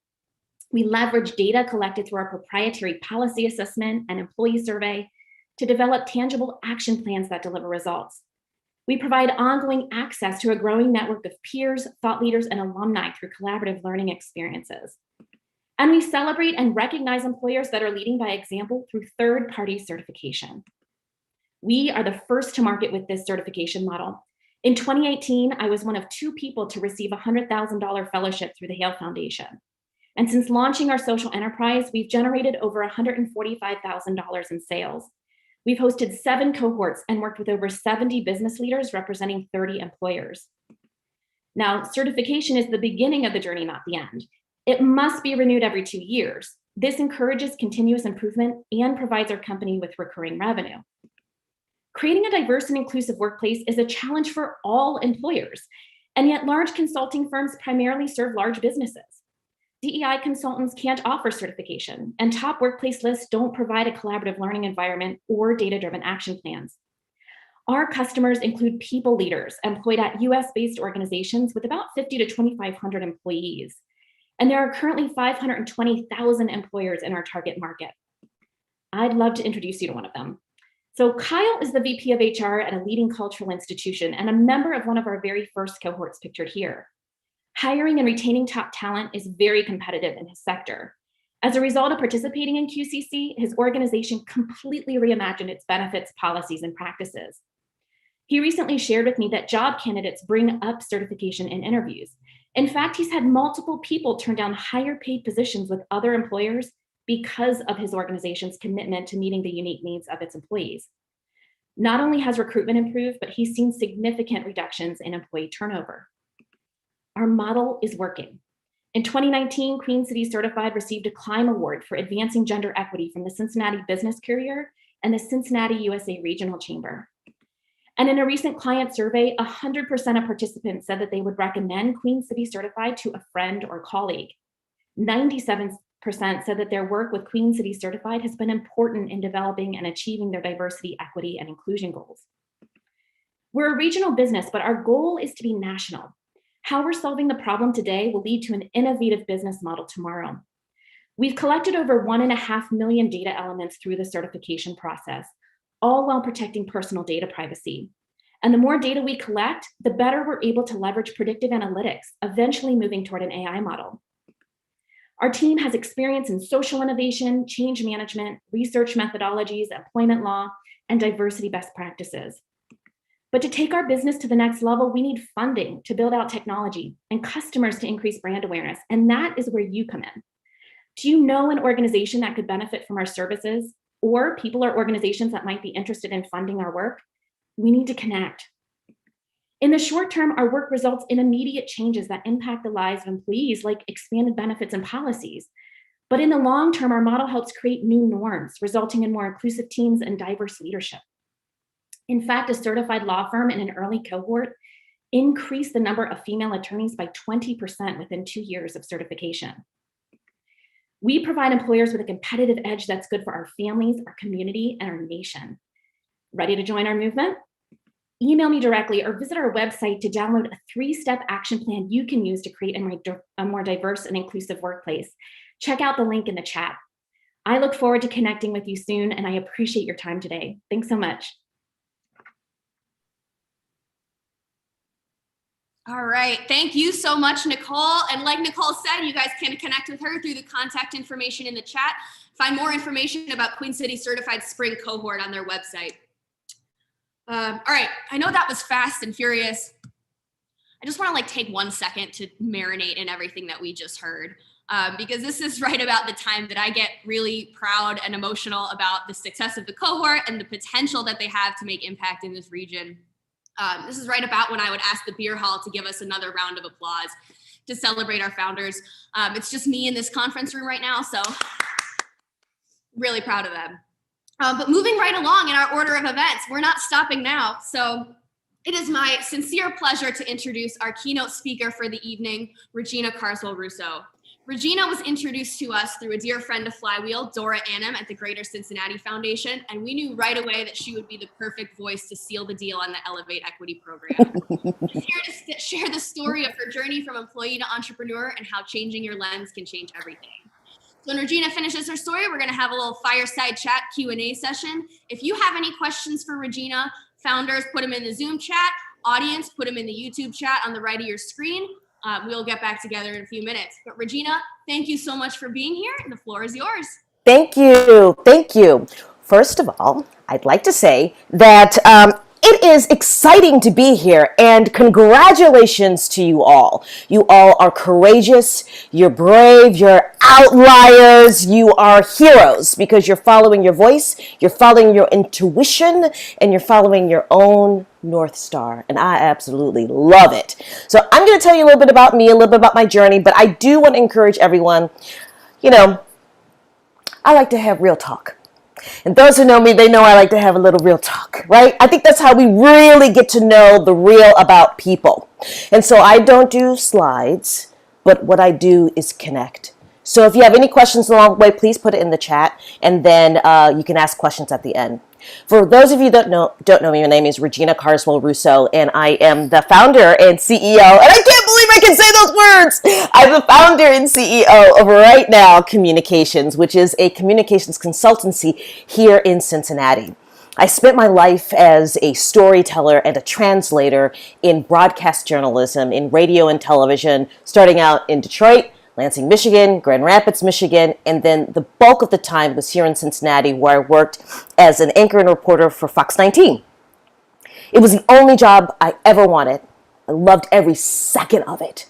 We leverage data collected through our proprietary policy assessment and employee survey to develop tangible action plans that deliver results. We provide ongoing access to a growing network of peers, thought leaders, and alumni through collaborative learning experiences. And we celebrate and recognize employers that are leading by example through third-party certification. We are the first to market with this certification model. In 2018, I was one of 2 people to receive a $100,000 fellowship through the Hale Foundation. And since launching our social enterprise, we've generated over $145,000 in sales. We've hosted 7 cohorts and worked with over 70 business leaders representing 30 employers. Now, certification is the beginning of the journey, not the end. It must be renewed every 2 years. This encourages continuous improvement and provides our company with recurring revenue. Creating a diverse and inclusive workplace is a challenge for all employers, and yet large consulting firms primarily serve large businesses. DEI consultants can't offer certification, and top workplace lists don't provide a collaborative learning environment or data-driven action plans. Our customers include people leaders employed at US-based organizations with about 50 to 2,500 employees. And there are currently 520,000 employers in our target market. I'd love to introduce you to one of them. So Kyle is the VP of HR at a leading cultural institution and a member of one of our very first cohorts pictured here. Hiring and retaining top talent is very competitive in his sector. As a result of participating in QCC, his organization completely reimagined its benefits, policies, and practices. He recently shared with me that job candidates bring up certification in interviews. In fact, he's had multiple people turn down higher paid positions with other employers because of his organization's commitment to meeting the unique needs of its employees. Not only has recruitment improved, but he's seen significant reductions in employee turnover. Our model is working. In 2019, Queen City Certified received a Climb Award for advancing gender equity from the Cincinnati Business Courier and the Cincinnati USA Regional Chamber. And in a recent client survey, 100% of participants said that they would recommend Queen City Certified to a friend or colleague. 97% said that their work with Queen City Certified has been important in developing and achieving their diversity, equity, and inclusion goals. We're a regional business, but our goal is to be national. How we're solving the problem today will lead to an innovative business model tomorrow. We've collected over 1.5 million data elements through the certification process, all while protecting personal data privacy. And the more data we collect, the better we're able to leverage predictive analytics, eventually moving toward an AI model. Our team has experience in social innovation, change management, research methodologies, employment law, and diversity best practices. But to take our business to the next level, we need funding to build out technology and customers to increase brand awareness. And that is where you come in. Do you know an organization that could benefit from our services, or people or organizations that might be interested in funding our work? We need to connect. In the short term, our work results in immediate changes that impact the lives of employees, like expanded benefits and policies. But in the long term, our model helps create new norms, resulting in more inclusive teams and diverse leadership. In fact, a certified law firm in an early cohort increased the number of female attorneys by 20% within 2 years of certification. We provide employers with a competitive edge that's good for our families, our community, and our nation. Ready to join our movement? Email me directly or visit our website to download a 3-step action plan you can use to create a more diverse and inclusive workplace. Check out the link in the chat. I look forward to connecting with you soon, and I appreciate your time today. Thanks so much. All right, thank you so much, Nicole. And like Nicole said, you guys can connect with her through the contact information in the chat. Find more information about Queen City Certified Spring Cohort on their website. All right, I know that was fast and furious. I just want to take 1 second to marinate in everything that we just heard, because this is right about the time that I get really proud and emotional about the success of the cohort and the potential that they have to make impact in this region. This is right about when I would ask the beer hall to give us another round of applause to celebrate our founders. It's just me in this conference room right now, so really proud of them. But moving right along in our order of events, we're not stopping now. So it is my sincere pleasure to introduce our keynote speaker for the evening, Regina Carswell-Russo. Regina was introduced to us through a dear friend of Flywheel, Dora Annam at the Greater Cincinnati Foundation, and we knew right away that she would be the perfect voice to seal the deal on the ElevateEquity program. She's here to share the story of her journey from employee to entrepreneur and how changing your lens can change everything. So when Regina finishes her story, we're going to have a little fireside chat Q&A session. If you have any questions for Regina, founders, put them in the Zoom chat. Audience, put them in the YouTube chat on the right of your screen. We'll get back together in a few minutes. But Regina, thank you so much for being here. The floor is yours. Thank you. Thank you. First of all, I'd like to say that it is exciting to be here, and congratulations to you all. You all are courageous, you're brave, you're outliers, you are heroes because you're following your voice, you're following your intuition, and you're following your own North Star, and I absolutely love it. So I'm going to tell you a little bit about me, a little bit about my journey, but I do want to encourage everyone, I like to have real talk. And those who know me, they know I like to have a little real talk, right? I think that's how we really get to know the real about people. And so I don't do slides, but what I do is connect. So if you have any questions along the way, please put it in the chat, and then you can ask questions at the end. For those of you that don't know me, my name is Regina Carswell Russo, and I am the founder and CEO, and I can't believe I can say those words! I'm the founder and CEO of Right Now Communications, which is a communications consultancy here in Cincinnati. I spent my life as a storyteller and a translator in broadcast journalism, in radio and television, starting out in Detroit, Lansing, Michigan, Grand Rapids, Michigan, and then the bulk of the time was here in Cincinnati, where I worked as an anchor and reporter for Fox 19. It was the only job I ever wanted. I loved every second of it.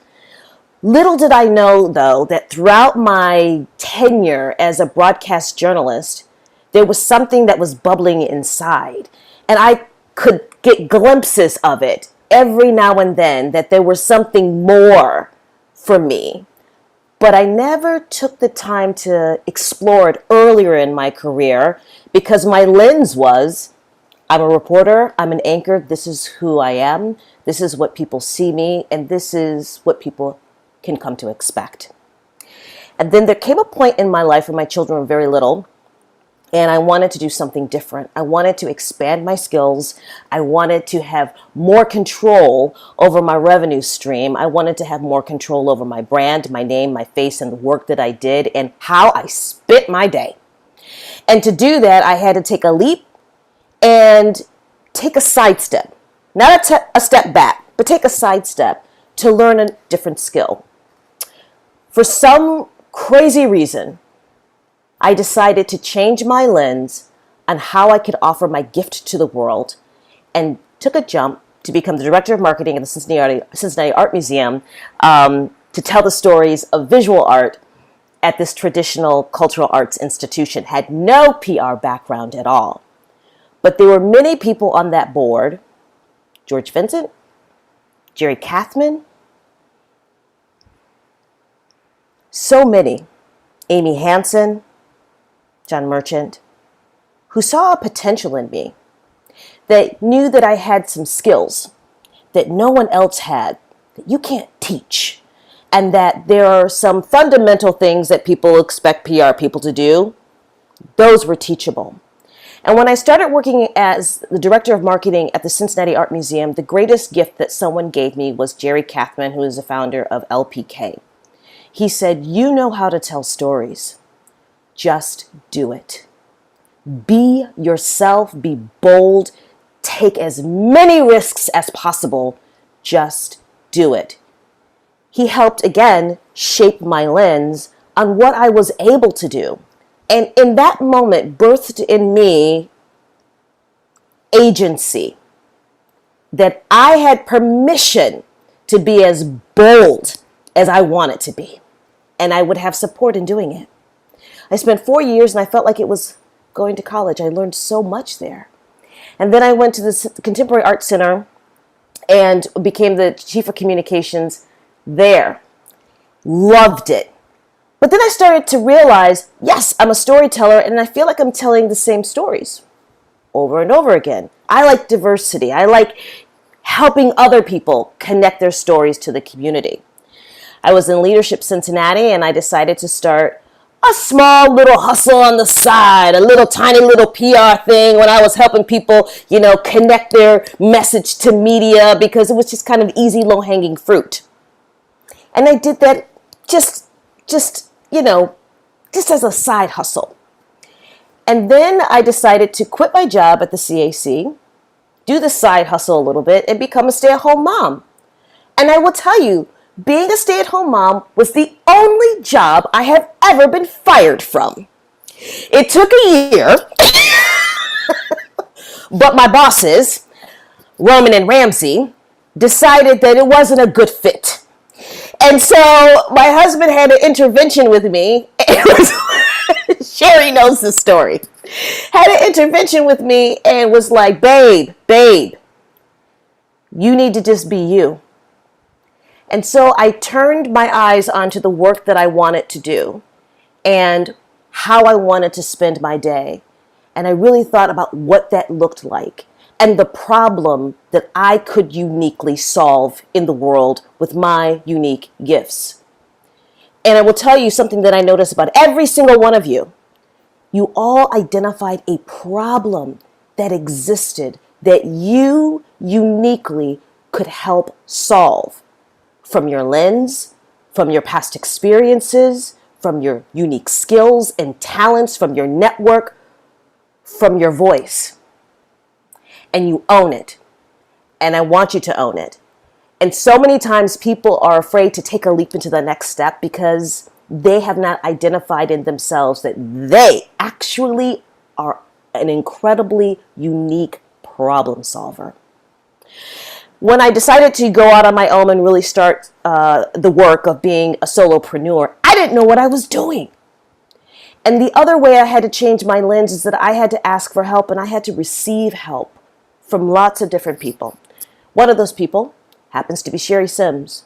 Little did I know, though, that throughout my tenure as a broadcast journalist, there was something that was bubbling inside, and I could get glimpses of it every now and then, that there was something more for me. But I never took the time to explore it earlier in my career because my lens was, I'm a reporter, I'm an anchor, this is who I am, this is what people see me, and this is what people can come to expect. And then there came a point in my life when my children were very little, and I wanted to do something different. I wanted to expand my skills. I wanted to have more control over my revenue stream. I wanted to have more control over my brand, my name, my face, and the work that I did, and how I spent my day. And to do that, I had to take a leap and take a sidestep. Not a step back, but take a sidestep to learn a different skill. For some crazy reason, I decided to change my lens on how I could offer my gift to the world and took a jump to become the director of marketing at the Cincinnati Art Museum to tell the stories of visual art at this traditional cultural arts institution. Had no PR background at all. But there were many people on that board: George Vincent, Jerry Kathman, so many, Amy Hansen, John Merchant, who saw a potential in me, that knew that I had some skills that no one else had, that you can't teach, and that there are some fundamental things that people expect PR people to do. Those were teachable. And when I started working as the director of marketing at the Cincinnati Art Museum, the greatest gift that someone gave me was Jerry Kathman, who is the founder of LPK. He said, "You know how to tell stories. Just do it. Be yourself, be bold, take as many risks as possible. Just do it." He helped, again, shape my lens on what I was able to do. And in that moment, birthed in me agency, that I had permission to be as bold as I wanted to be. And I would have support in doing it. I spent 4 years and I felt like it was going to college. I learned so much there. And then I went to the Contemporary Art Center and became the chief of communications there. Loved it. But then I started to realize, yes, I'm a storyteller and I feel like I'm telling the same stories over and over again. I like diversity. I like helping other people connect their stories to the community. I was in Leadership Cincinnati and I decided to start a small little hustle on the side, a little tiny little PR thing when I was helping people, connect their message to media because it was just kind of easy, low-hanging fruit. And I did that just as a side hustle. And then I decided to quit my job at the CAC, do the side hustle a little bit, and become a stay-at-home mom. And I will tell you, being a stay-at-home mom was the only job I have ever been fired from. It took a year, but my bosses, Roman and Ramsey, decided that it wasn't a good fit. And so my husband had an intervention with me. Sherry knows the story. Had an intervention with me and was like, babe, you need to just be you. And so I turned my eyes onto the work that I wanted to do and how I wanted to spend my day. And I really thought about what that looked like and the problem that I could uniquely solve in the world with my unique gifts. And I will tell you something that I noticed about every single one of you. You all identified a problem that existed that you uniquely could help solve from your lens, from your past experiences, from your unique skills and talents, from your network, from your voice. And you own it. And I want you to own it. And so many times people are afraid to take a leap into the next step because they have not identified in themselves that they actually are an incredibly unique problem solver. When I decided to go out on my own and really start the work of being a solopreneur, I didn't know what I was doing. And the other way I had to change my lens is that I had to ask for help and I had to receive help from lots of different people. One of those people happens to be Sherry Sims,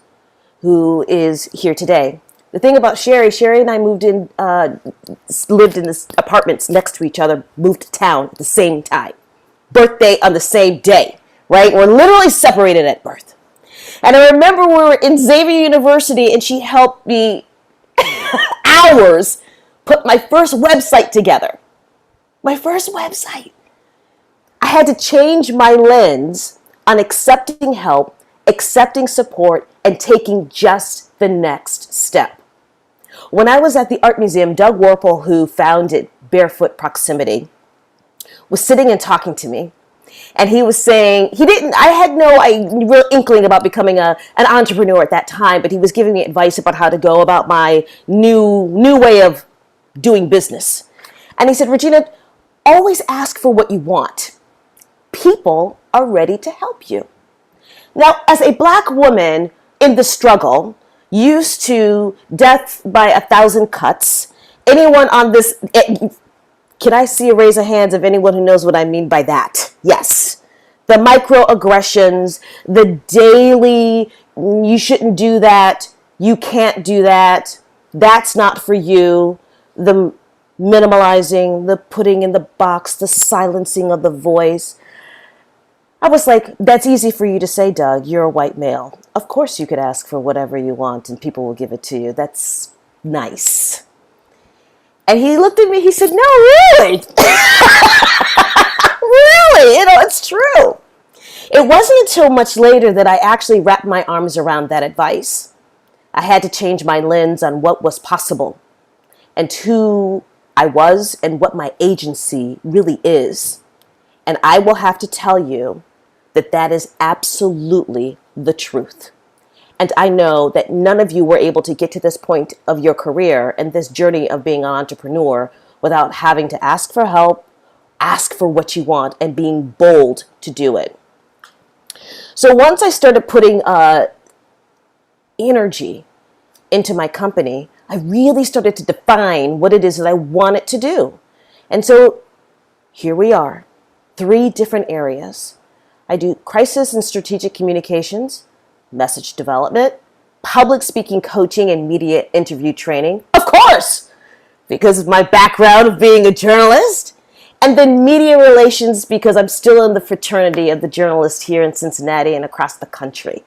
who is here today. The thing about Sherry and I lived in this apartments next to each other, moved to town at the same time. Birthday on the same day, right? We're literally separated at birth. And I remember we were in Xavier University and she helped me hours put my first website together. My first website. I had to change my lens on accepting help, accepting support, and taking just the next step. When I was at the art museum, Doug Warple, who founded Barefoot Proximity, was sitting and talking to me. And he was saying, I had no real inkling about becoming an entrepreneur at that time, but he was giving me advice about how to go about my new way of doing business. And he said, Regina, always ask for what you want. People are ready to help you. Now, as a Black woman in the struggle, used to death by 1,000 cuts, anyone on this, can I see a raise of hands of anyone who knows what I mean by that? Yes. The microaggressions, the daily, you shouldn't do that, you can't do that, that's not for you, the minimalizing, the putting in the box, the silencing of the voice. I was like, that's easy for you to say, Doug. You're a white male. Of course you could ask for whatever you want and people will give it to you. That's nice. And he looked at me, he said, no, really? Really? It's true. It wasn't until much later that I actually wrapped my arms around that advice. I had to change my lens on what was possible and who I was and what my agency really is. And I will have to tell you that is absolutely the truth. And I know that none of you were able to get to this point of your career and this journey of being an entrepreneur without having to ask for help, ask for what you want, and being bold to do it. So once I started putting energy into my company, I really started to define what it is that I wanted to do. And so here we are, 3 different areas. I do crisis and strategic communications, message development, public speaking coaching, and media interview training. Of course, because of my background of being a journalist. And then media relations because I'm still in the fraternity of the journalists here in Cincinnati and across the country.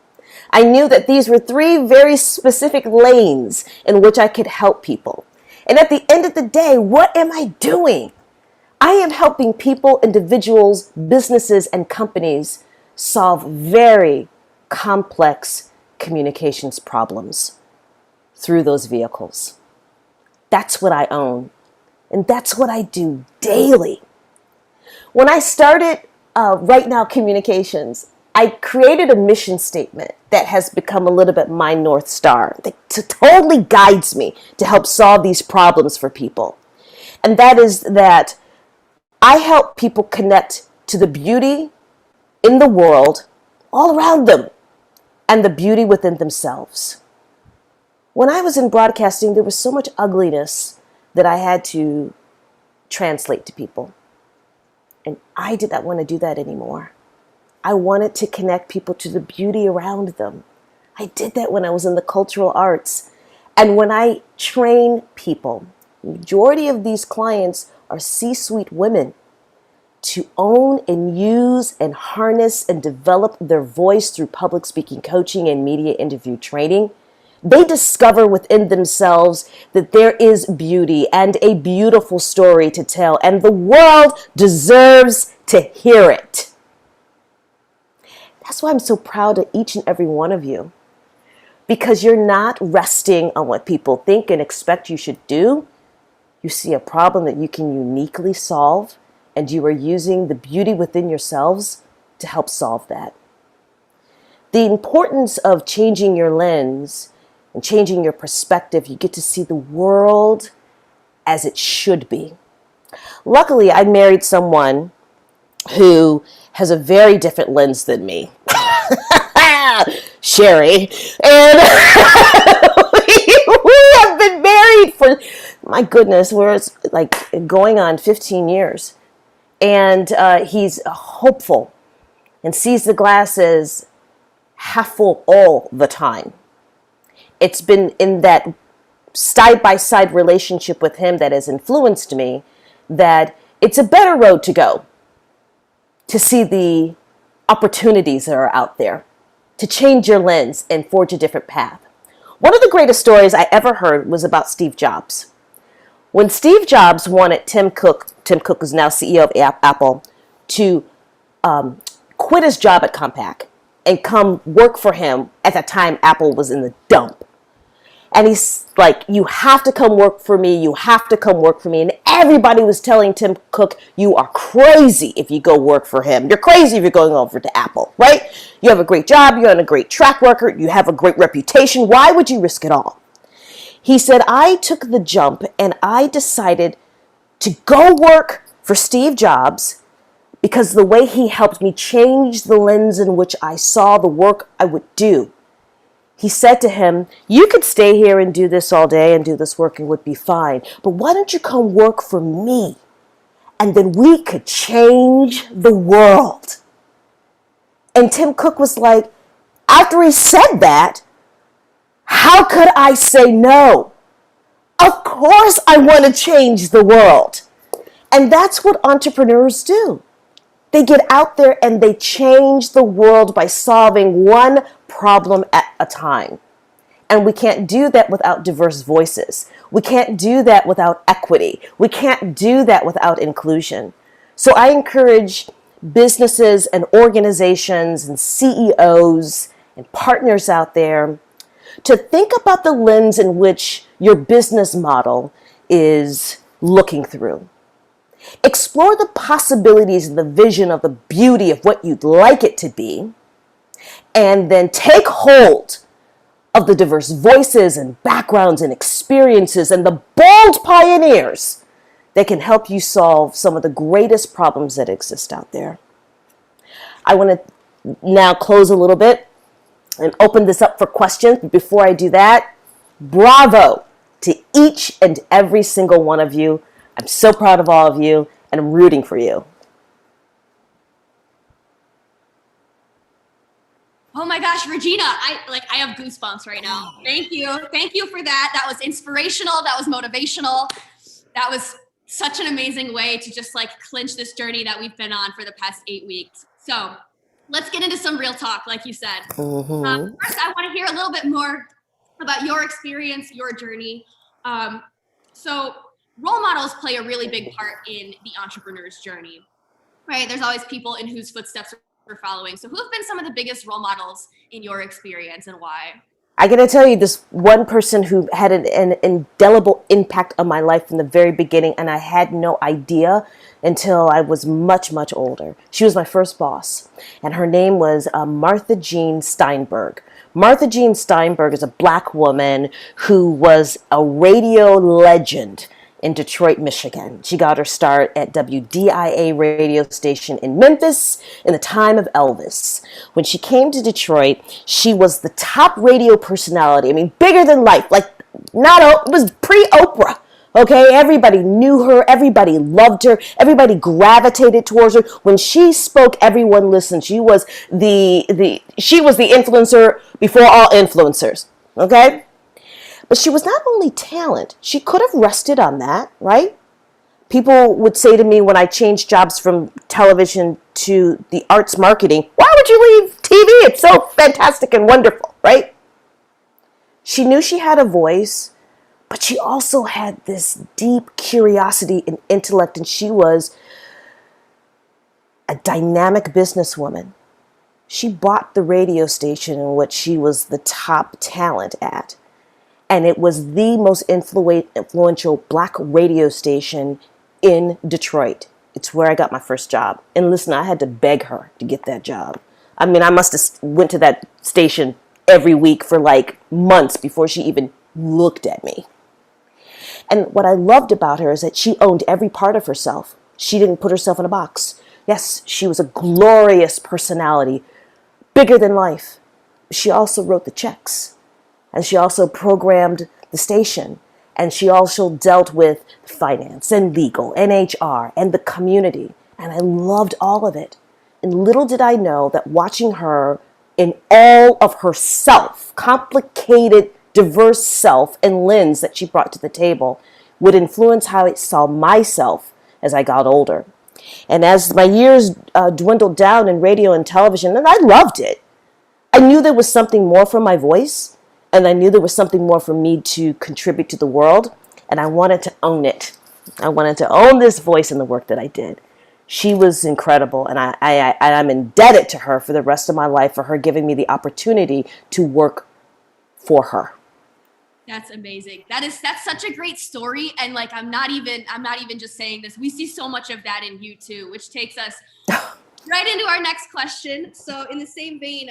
I knew that these were 3 very specific lanes in which I could help people. And at the end of the day, what am I doing? I am helping people, individuals, businesses, and companies solve very complex communications problems through those vehicles. That's what I own. And that's what I do daily. When I started Right Now Communications, I created a mission statement that has become a little bit my North Star that totally guides me to help solve these problems for people. And that is that I help people connect to the beauty in the world all around them and the beauty within themselves. When I was in broadcasting, there was so much ugliness that I had to translate to people. And I did not want to do that anymore. I wanted to connect people to the beauty around them. I did that when I was in the cultural arts. And when I train people, the majority of these clients are C-suite women, to own and use and harness and develop their voice through public speaking coaching and media interview training. They discover within themselves that there is beauty and a beautiful story to tell, and the world deserves to hear it. That's why I'm so proud of each and every one of you, because you're not resting on what people think and expect you should do. You see a problem that you can uniquely solve, and you are using the beauty within yourselves to help solve that. The importance of changing your lens and changing your perspective, you get to see the world as it should be. Luckily, I married someone who has a very different lens than me. Sherry. And we have been married for, my goodness, we're like going on 15 years. And he's hopeful and sees the glass as half full all the time. It's been in that side-by-side relationship with him that has influenced me that it's a better road to go, to see the opportunities that are out there, to change your lens and forge a different path. One of the greatest stories I ever heard was about Steve Jobs. When Steve Jobs wanted Tim Cook is now CEO of Apple, to quit his job at Compaq and come work for him. At that time, Apple was in the dump. And he's like, you have to come work for me. You have to come work for me. And everybody was telling Tim Cook, you are crazy if you go work for him. You're crazy if you're going over to Apple, right? You have a great job. You're on a great track record. You have a great reputation. Why would you risk it all? He said, I took the jump and I decided to go work for Steve Jobs because the way he helped me change the lens in which I saw the work I would do. He said to him, you could stay here and do this all day and do this work and would be fine. But why don't you come work for me? And then we could change the world. And Tim Cook was like, after he said that, how could I say no? Of course I want to change the world. And that's what entrepreneurs do. They get out there and they change the world by solving one problem at a time. And we can't do that without diverse voices. We can't do that without equity. We can't do that without inclusion. So I encourage businesses and organizations and CEOs and partners out there to think about the lens in which your business model is looking through. Explore the possibilities and the vision of the beauty of what you'd like it to be, and then take hold of the diverse voices and backgrounds and experiences and the bold pioneers that can help you solve some of the greatest problems that exist out there. I want to now close a little bit and open this up for questions. But before I do that, bravo to each and every single one of you. I'm so proud of all of you, and I'm rooting for you. Oh my gosh, Regina, I have goosebumps right now. Thank you. Thank you for that. That was inspirational. That was motivational. That was such an amazing way to just like clinch this journey that we've been on for the past 8 weeks. So let's get into some real talk, like you said. Mm-hmm. First, I want to hear a little bit more about your experience, your journey. So role models play a really big part in the entrepreneur's journey, right? There's always people in whose footsteps we're following. So who have been some of the biggest role models in your experience and why? I got to tell you, this one person who had an indelible impact on my life from the very beginning, and I had no idea until I was much, much older. She was my first boss, and her name was Martha Jean Steinberg. Martha Jean Steinberg is a Black woman who was a radio legend in Detroit, Michigan. She got her start at WDIA radio station in Memphis in the time of Elvis. When she came to Detroit, she was the top radio personality. I mean, bigger than life, like it was pre-Oprah. Okay, everybody knew her, everybody loved her, everybody gravitated towards her. When she spoke, everyone listened. She was the influencer before all influencers. Okay? But she was not only talent, she could have rested on that, right? People would say to me when I changed jobs from television to the arts marketing, why would you leave TV? It's so fantastic and wonderful, right? She knew she had a voice, but she also had this deep curiosity and intellect, and she was a dynamic businesswoman. She bought the radio station in which she was the top talent at, and it was the most influential Black radio station in Detroit. It's where I got my first job. And listen, I had to beg her to get that job. I mean, I must have went to that station every week for like months before she even looked at me. And what I loved about her is that she owned every part of herself. She didn't put herself in a box. Yes, she was a glorious personality, bigger than life. She also wrote the checks, and she also programmed the station, and she also dealt with finance and legal and HR and the community. And I loved all of it. And little did I know that watching her in all of herself, complicated, diverse self and lens that she brought to the table, would influence how I saw myself as I got older. And as my years dwindled down in radio and television, and I loved it, I knew there was something more from my voice, and I knew there was something more for me to contribute to the world, and I wanted to own it. I wanted to own this voice in the work that I did. She was incredible, and I'm indebted to her for the rest of my life for her giving me the opportunity to work for her. That's amazing. That's such a great story. And like, I'm not even just saying this. We see so much of that in you too, which takes us right into our next question. So in the same vein,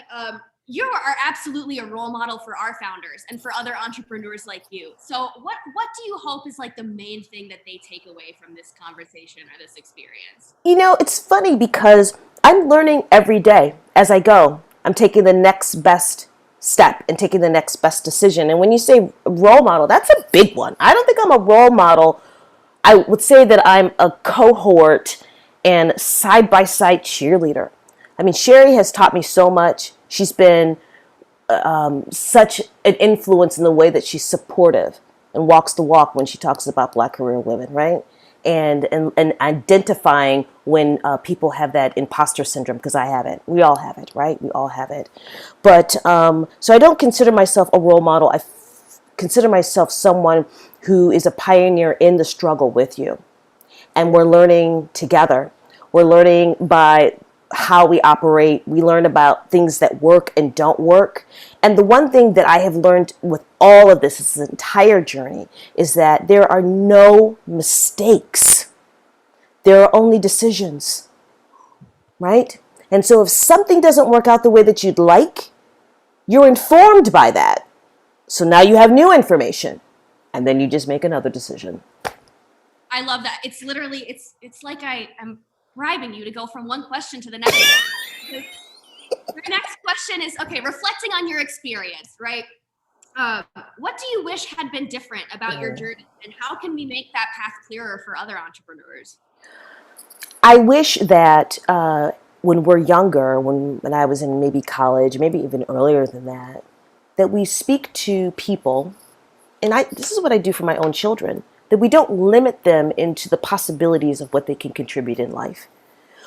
you are absolutely a role model for our founders and for other entrepreneurs like you. So what do you hope is like the main thing that they take away from this conversation or this experience? You know, it's funny because I'm learning every day as I go. I'm taking the next best step and taking the next best decision. And when you say role model, that's a big one. I don't think I'm a role model. I would say that I'm a cohort and side-by-side cheerleader. I mean, Sherry has taught me so much. She's been such an influence in the way that she's supportive and walks the walk when she talks about Black career women, right? And identifying when people have that imposter syndrome, because I have it. We all have it, right? We all have it. But so I don't consider myself a role model. I consider myself someone who is a pioneer in the struggle with you. And we're learning together. We're learning by how we operate. We learn about things that work and don't work. And the one thing that I have learned with all of this entire journey is that there are no mistakes. There are only decisions, right? And so if something doesn't work out the way that you'd like, you're informed by that. So now you have new information, and then you just make another decision. I love that. It's literally, it's like I'm bribing you to go from one question to the next. Your next question is, okay, reflecting on your experience, right? What do you wish had been different about your journey, and how can we make that path clearer for other entrepreneurs? I wish that when we're younger, when I was in maybe college, maybe even earlier than that, that we speak to people, and this is what I do for my own children, that we don't limit them into the possibilities of what they can contribute in life.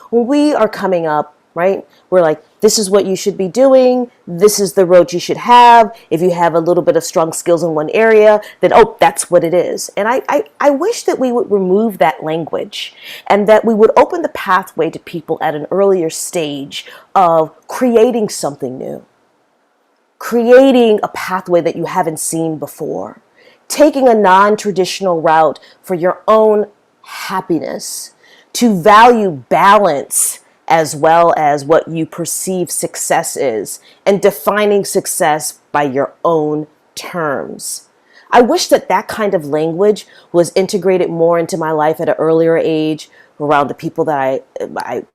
When we are coming up, right, we're like, this is what you should be doing. This is the road you should have. If you have a little bit of strong skills in one area, then, oh, that's what it is. And I wish that we would remove that language and that we would open the pathway to people at an earlier stage of creating something new, creating a pathway that you haven't seen before, taking a non-traditional route for your own happiness, to value balance as well as what you perceive success is, and defining success by your own terms. I wish that that kind of language was integrated more into my life at an earlier age, around the people that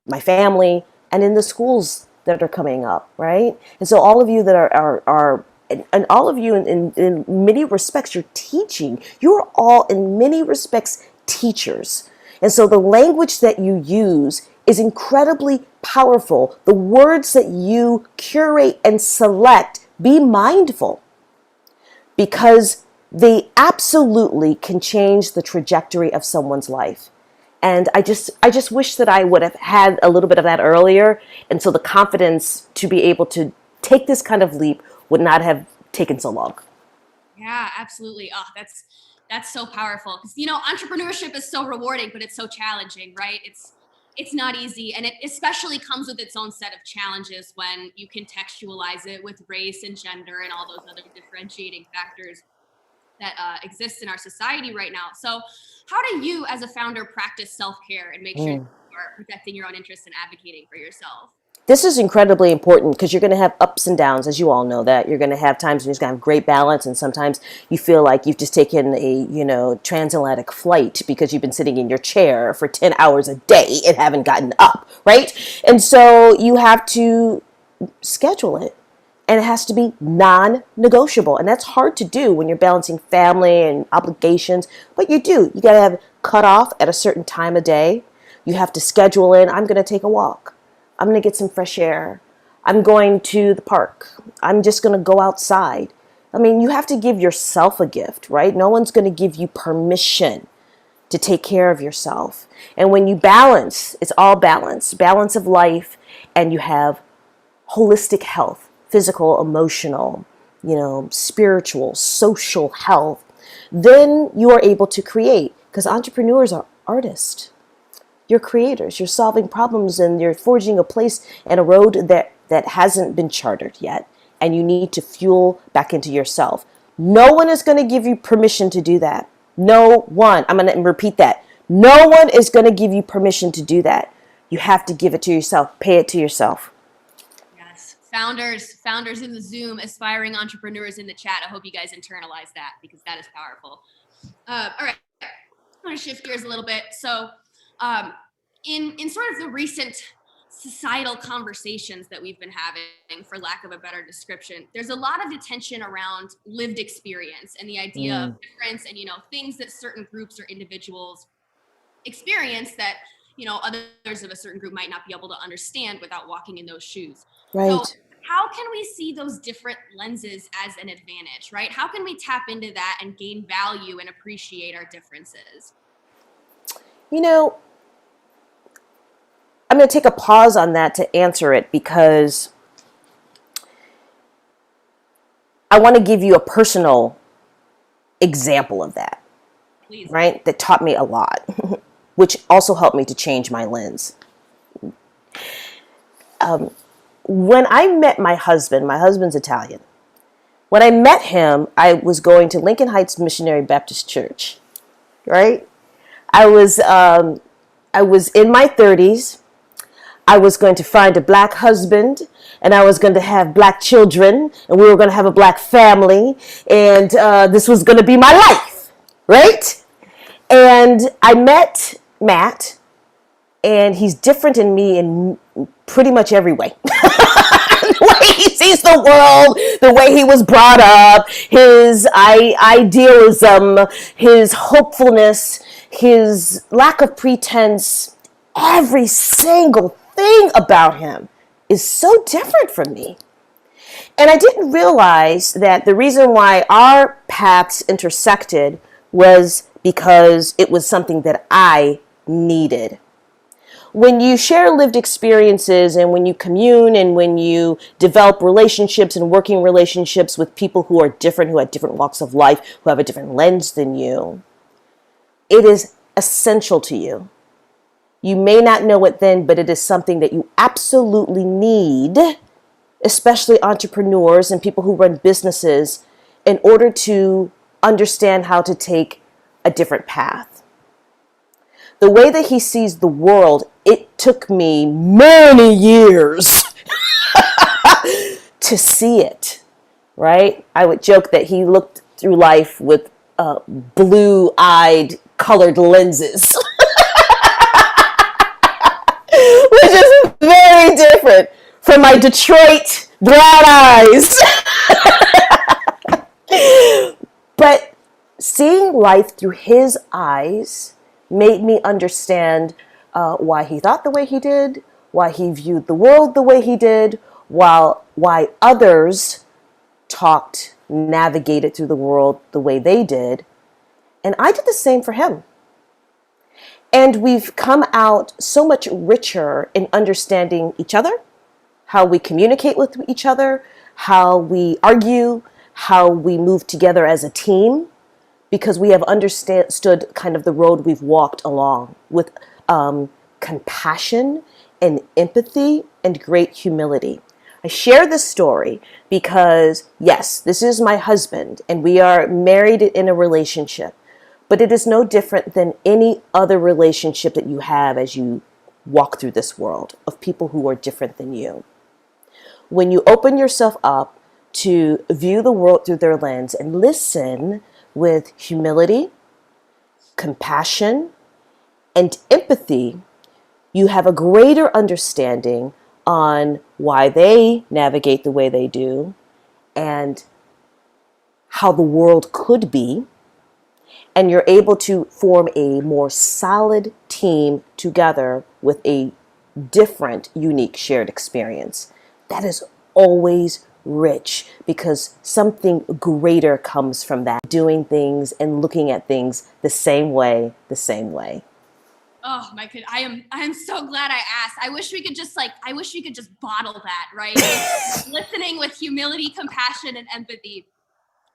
my family, and in the schools that are coming up, right? And so all of you that are and all of you in many respects, you're teaching. You're all in many respects teachers. And so the language that you use is incredibly powerful. The words that you curate and select, be mindful, because they absolutely can change the trajectory of someone's life. And I just wish that I would have had a little bit of that earlier. And so the confidence to be able to take this kind of leap would not have taken so long. Yeah, absolutely. Oh, that's so powerful. Because entrepreneurship is so rewarding, but it's so challenging, right? It's not easy, and it especially comes with its own set of challenges when you contextualize it with race and gender and all those other differentiating factors that exist in our society right now. So, how do you, as a founder, practice self-care and make sure you are protecting your own interests and advocating for yourself? This is incredibly important because you're going to have ups and downs, as you all know that. You're going to have times when you're going to have great balance, and sometimes you feel like you've just taken a, transatlantic flight because you've been sitting in your chair for 10 hours a day and haven't gotten up, right? And so you have to schedule it, and it has to be non-negotiable. And that's hard to do when you're balancing family and obligations, but you do. You got to have cut off at a certain time of day. You have to schedule in, I'm going to take a walk. I'm going to get some fresh air. I'm going to the park. I'm just going to go outside. I mean, you have to give yourself a gift, right? No one's going to give you permission to take care of yourself. And when you balance, it's all balance of life, and you have holistic health, physical, emotional, spiritual, social health, then you are able to create, because entrepreneurs are artists. You're creators. You're solving problems, and you're forging a place and a road that hasn't been chartered yet. And you need to fuel back into yourself. No one is going to give you permission to do that. No one. I'm going to repeat that. No one is going to give you permission to do that. You have to give it to yourself. Pay it to yourself. Yes. Founders in the Zoom, aspiring entrepreneurs in the chat. I hope you guys internalize that, because that is powerful. All right. I want to shift gears a little bit. So, in sort of the recent societal conversations that we've been having, for lack of a better description, there's a lot of attention around lived experience and the idea of difference and, things that certain groups or individuals experience that, others of a certain group might not be able to understand without walking in those shoes. Right. So how can we see those different lenses as an advantage, right? How can we tap into that and gain value and appreciate our differences? I'm going to take a pause on that to answer it, because I want to give you a personal example of that. Please. Right? That taught me a lot, which also helped me to change my lens. When I met my husband's Italian. When I met him, I was going to Lincoln Heights Missionary Baptist Church, right? I was in my 30s. I was going to find a black husband, and I was going to have black children, and we were going to have a black family, and this was going to be my life, right? And I met Matt, and he's different in me in pretty much every way. The way he sees the world, the way he was brought up, his idealism, his hopefulness, his lack of pretense, every single thing about him is so different from me. And I didn't realize that the reason why our paths intersected was because it was something that I needed. When you share lived experiences, and when you commune, and when you develop relationships and working relationships with people who are different, who have different walks of life, who have a different lens than you, it is essential to you. You may not know it then, but it is something that you absolutely need, especially entrepreneurs and people who run businesses, in order to understand how to take a different path. The way that he sees the world, it took me many years to see it, right? I would joke that he looked through life with blue-eyed colored lenses. Which is very different from my Detroit brown eyes. But seeing life through his eyes made me understand why he thought the way he did, why he viewed the world the way he did, why others navigated through the world the way they did. And I did the same for him. And we've come out so much richer in understanding each other, how we communicate with each other, how we argue, how we move together as a team, because we have understood kind of the road we've walked along with compassion and empathy and great humility. I share this story because, yes, this is my husband and we are married in a relationship, but it is no different than any other relationship that you have as you walk through this world of people who are different than you. When you open yourself up to view the world through their lens and listen with humility, compassion, and empathy, you have a greater understanding on why they navigate the way they do and how the world could be. And you're able to form a more solid team together with a different, unique shared experience. That is always rich because something greater comes from that, doing things and looking at things the same way. Oh my goodness, I am so glad I asked. I wish we could just bottle that, right? Listening with humility, compassion, and empathy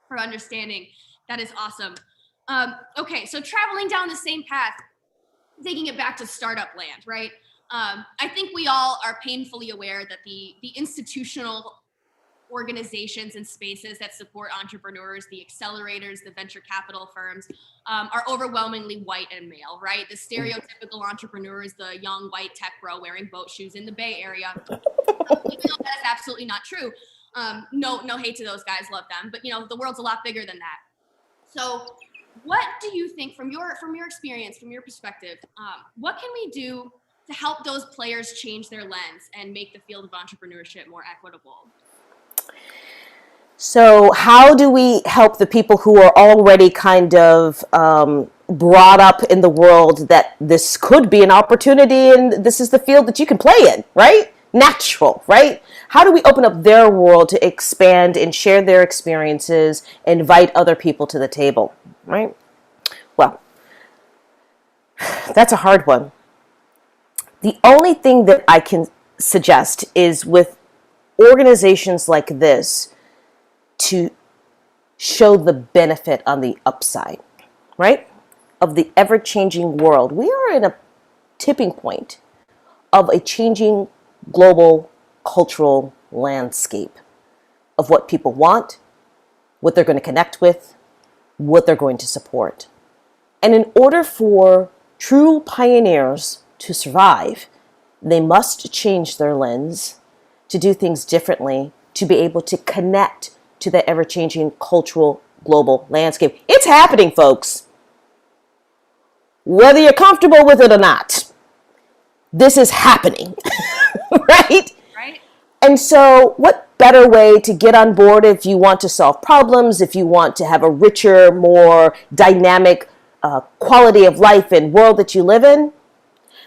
for understanding. That is awesome. Okay, so traveling down the same path, taking it back to startup land, right? I think we all are painfully aware that the institutional organizations and spaces that support entrepreneurs, the accelerators, the venture capital firms, are overwhelmingly white and male, right? The stereotypical entrepreneur is the young white tech bro wearing boat shoes in the Bay Area. Even though that is absolutely not true. No hate to those guys, love them, but the world's a lot bigger than that. So what do you think from your experience, from your perspective, what can we do to help those players change their lens and make the field of entrepreneurship more equitable? So how do we help the people who are already kind of brought up in the world that this could be an opportunity and this is the field that you can play in, right? Natural, right? How do we open up their world to expand and share their experiences, invite other people to the table, right? Well, that's a hard one. The only thing that I can suggest is with organizations like this to show the benefit on the upside, right? Of the ever-changing world. We are in a tipping point of a changing global cultural landscape of what people want, what they're going to connect with, what they're going to support. And in order for true pioneers to survive, they must change their lens to do things differently, to be able to connect to the ever-changing cultural global landscape. It's happening, folks. Whether you're comfortable with it or not, this is happening, right? Right. And so what better way to get on board if you want to solve problems, if you want to have a richer, more dynamic quality of life and world that you live in,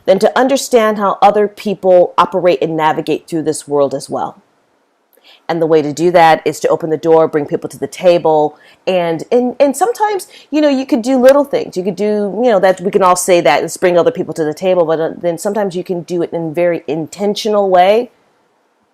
than to understand how other people operate and navigate through this world as well. And the way to do that is to open the door, bring people to the table. And sometimes, you could do little things. You could do, that we can all say that, let's bring other people to the table. But then sometimes you can do it in a very intentional way.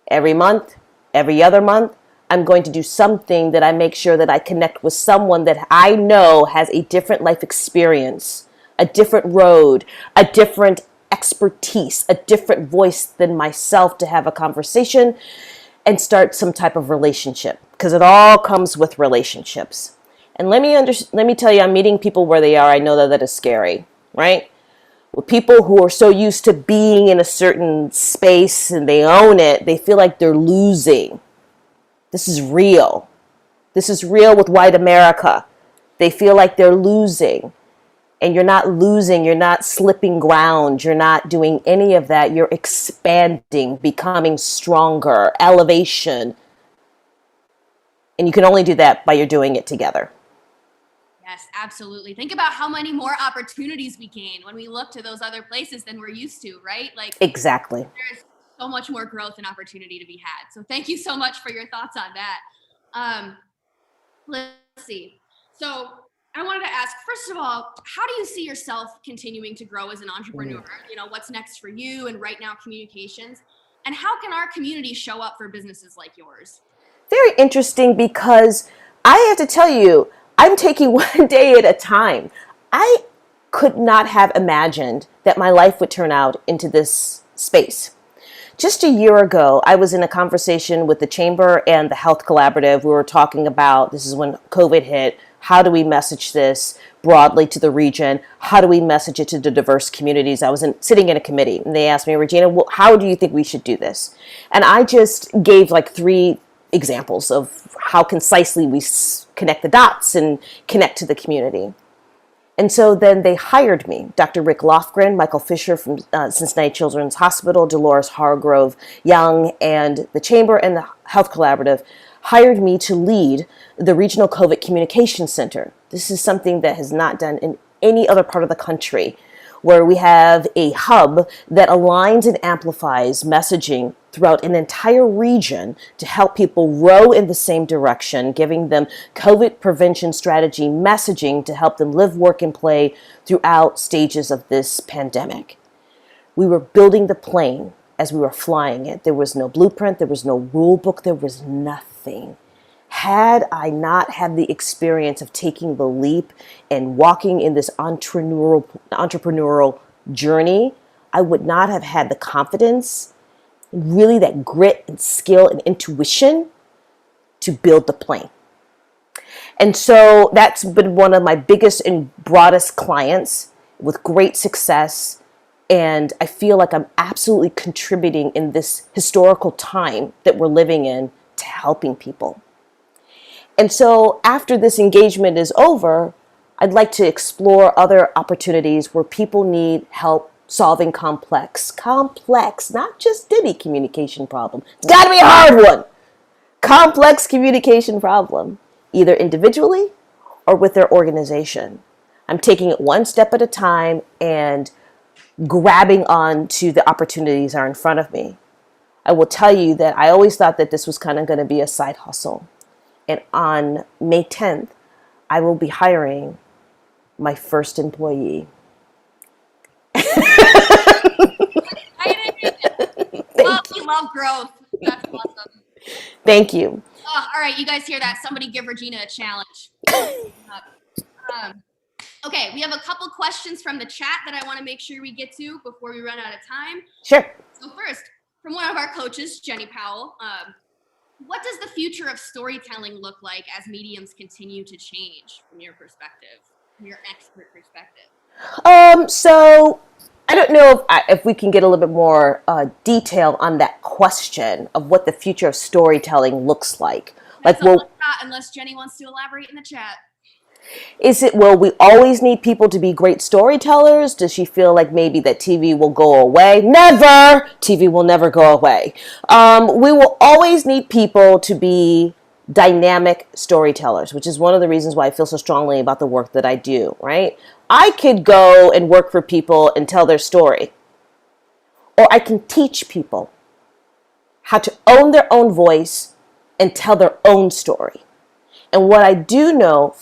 Every month, every other month, I'm going to do something that I make sure that I connect with someone that I know has a different life experience, a different road, a different expertise, a different voice than myself to have a conversation and start some type of relationship, because it all comes with relationships. And let me tell you, I'm meeting people where they are. I know that is scary, right? With people who are so used to being in a certain space and they own it, they feel like they're losing. This is real. This is real with white America. They feel like they're losing. And you're not losing, you're not slipping ground, you're not doing any of that. You're expanding, becoming stronger, elevation. And you can only do that by you're doing it together. Yes, absolutely. Think about how many more opportunities we gain when we look to those other places than we're used to, right? Exactly. There's so much more growth and opportunity to be had. So thank you so much for your thoughts on that. Let's see. So I wanted to ask, first of all, how do you see yourself continuing to grow as an entrepreneur? What's next for you and Right Now Communications? And how can our community show up for businesses like yours? Very interesting, because I have to tell you, I'm taking one day at a time. I could not have imagined that my life would turn out into this space. Just a year ago, I was in a conversation with the Chamber and the Health Collaborative. We were talking about, this is when COVID hit, how do we message this broadly to the region? How do we message it to the diverse communities? I was sitting in a committee, and they asked me, Regina, how do you think we should do this? And I just gave like 3 examples of how concisely we connect the dots and connect to the community. And so then they hired me, Dr. Rick Lofgren, Michael Fisher from Cincinnati Children's Hospital, Dolores Hargrove Young, and the Chamber and the Health Collaborative hired me to lead the Regional COVID Communication Center. This is something that has not done in any other part of the country, where we have a hub that aligns and amplifies messaging throughout an entire region to help people row in the same direction, giving them COVID prevention strategy messaging to help them live, work, and play throughout stages of this pandemic. We were building the plane as we were flying it. There was no blueprint, there was no rule book, there was nothing. Had I not had the experience of taking the leap and walking in this entrepreneurial journey, I would not have had the confidence, really that grit and skill and intuition to build the plane. And so that's been one of my biggest and broadest clients with great success. And I feel like I'm absolutely contributing in this historical time that we're living in to helping people. And so after this engagement is over, I'd like to explore other opportunities where people need help solving complex, not just any communication problem. It's got to be a hard one. Complex communication problem, either individually or with their organization. I'm taking it one step at a time and grabbing on to the opportunities that are in front of me. I will tell you that I always thought that this was kind of going to be a side hustle. And on May 10th, I will be hiring my first employee. We love growth. That's awesome. Thank you. All right, you guys hear that? Somebody give Regina a challenge. Okay, we have a couple questions from the chat that I want to make sure we get to before we run out of time. Sure. So first, from one of our coaches, Jenny Powell, what does the future of storytelling look like as mediums continue to change from your perspective, from your expert perspective? So I don't know if we can get a little bit more detail on that question of what the future of storytelling looks like. Unless Jenny wants to elaborate in the chat. Will we always need people to be great storytellers? Does she feel like maybe that TV will go away? Never! TV will never go away. We will always need people to be dynamic storytellers, which is one of the reasons why I feel so strongly about the work that I do, right? I could go and work for people and tell their story. Or I can teach people how to own their own voice and tell their own story. And what I do know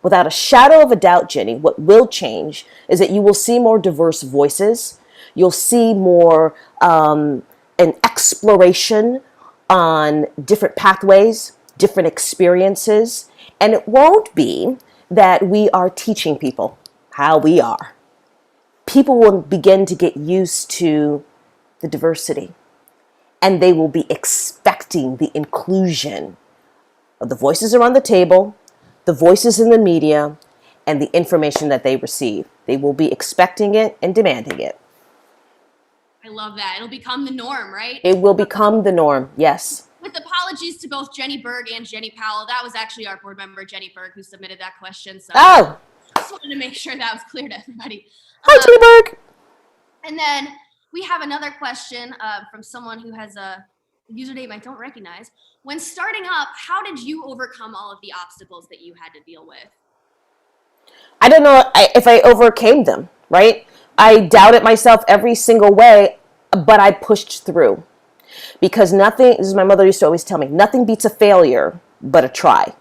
without a shadow of a doubt, Jenny, what will change is that you will see more diverse voices. You'll see more an exploration on different pathways, different experiences. And it won't be that we are teaching people how we are. People will begin to get used to the diversity, and they will be expecting the inclusion of the voices around the table, the voices in the media, and the information that they receive. They will be expecting it and demanding it. I love that. It'll become the norm, right? It will become the norm, yes. With apologies to both Jenny Berg and Jenny Powell, that was actually our board member, Jenny Berg, who submitted that question. So I just wanted to make sure that was clear to everybody. Hi, Jenny Berg. And then we have another question from someone who has a username I don't recognize. When starting up, how did you overcome all of the obstacles that you had to deal with? I don't know if I overcame them, right? I doubted myself every single way, but I pushed through. Because nothing, as my mother used to always tell me, nothing beats a failure but a try,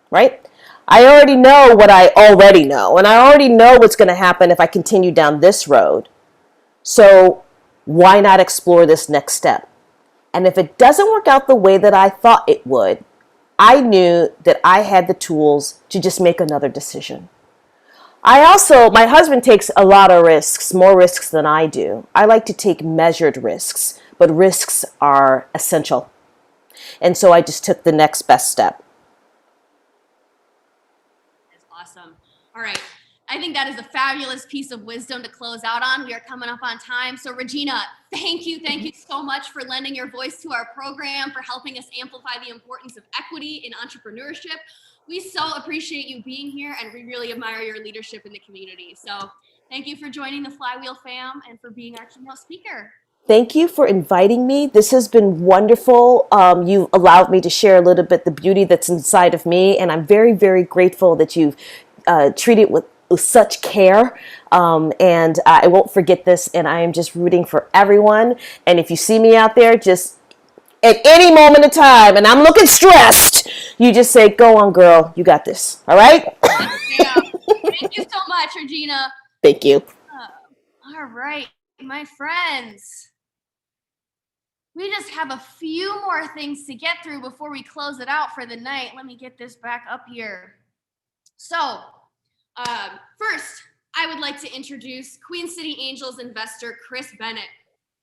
right? I already know what I already know, and I already know what's going to happen if I continue down this road. So why not explore this next step? And if it doesn't work out the way that I thought it would, I knew that I had the tools to just make another decision. My husband takes a lot of risks, more risks than I do. I like to take measured risks, but risks are essential. And so I just took the next best step. That's awesome. All right. I think that is a fabulous piece of wisdom to close out on. We are coming up on time. So Regina, thank you so much for lending your voice to our program, for helping us amplify the importance of equity in entrepreneurship. We so appreciate you being here, and we really admire your leadership in the community. So thank you for joining the Flywheel fam and for being our keynote speaker. Thank you for inviting me. This has been wonderful. You've allowed me to share a little bit the beauty that's inside of me, and I'm very, very grateful that you've treated with such care. And I won't forget this, and I am just rooting for everyone. And if you see me out there, just at any moment of time, and I'm looking stressed, you just say, go on, girl, you got this. All right? Yeah. Thank you so much, Regina. Thank you. All right, my friends. We just have a few more things to get through before we close it out for the night. Let me get this back up here. So, first, I would like to introduce Queen City Angels investor Chris Bennett.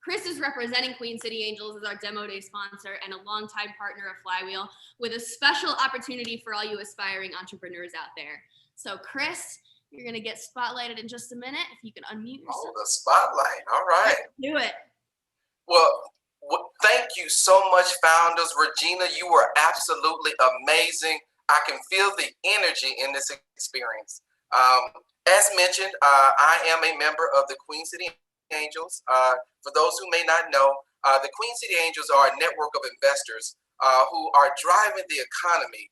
Chris is representing Queen City Angels as our Demo Day sponsor and a longtime partner of Flywheel, with a special opportunity for all you aspiring entrepreneurs out there. So, Chris, you're going to get spotlighted in just a minute. If you can unmute yourself. Oh, the spotlight. All right. Let's do it. Well, thank you so much, founders. Regina, you were absolutely amazing. I can feel the energy in this experience. As mentioned, I am a member of the Queen City Angels. For those who may not know, the Queen City Angels are a network of investors who are driving the economy,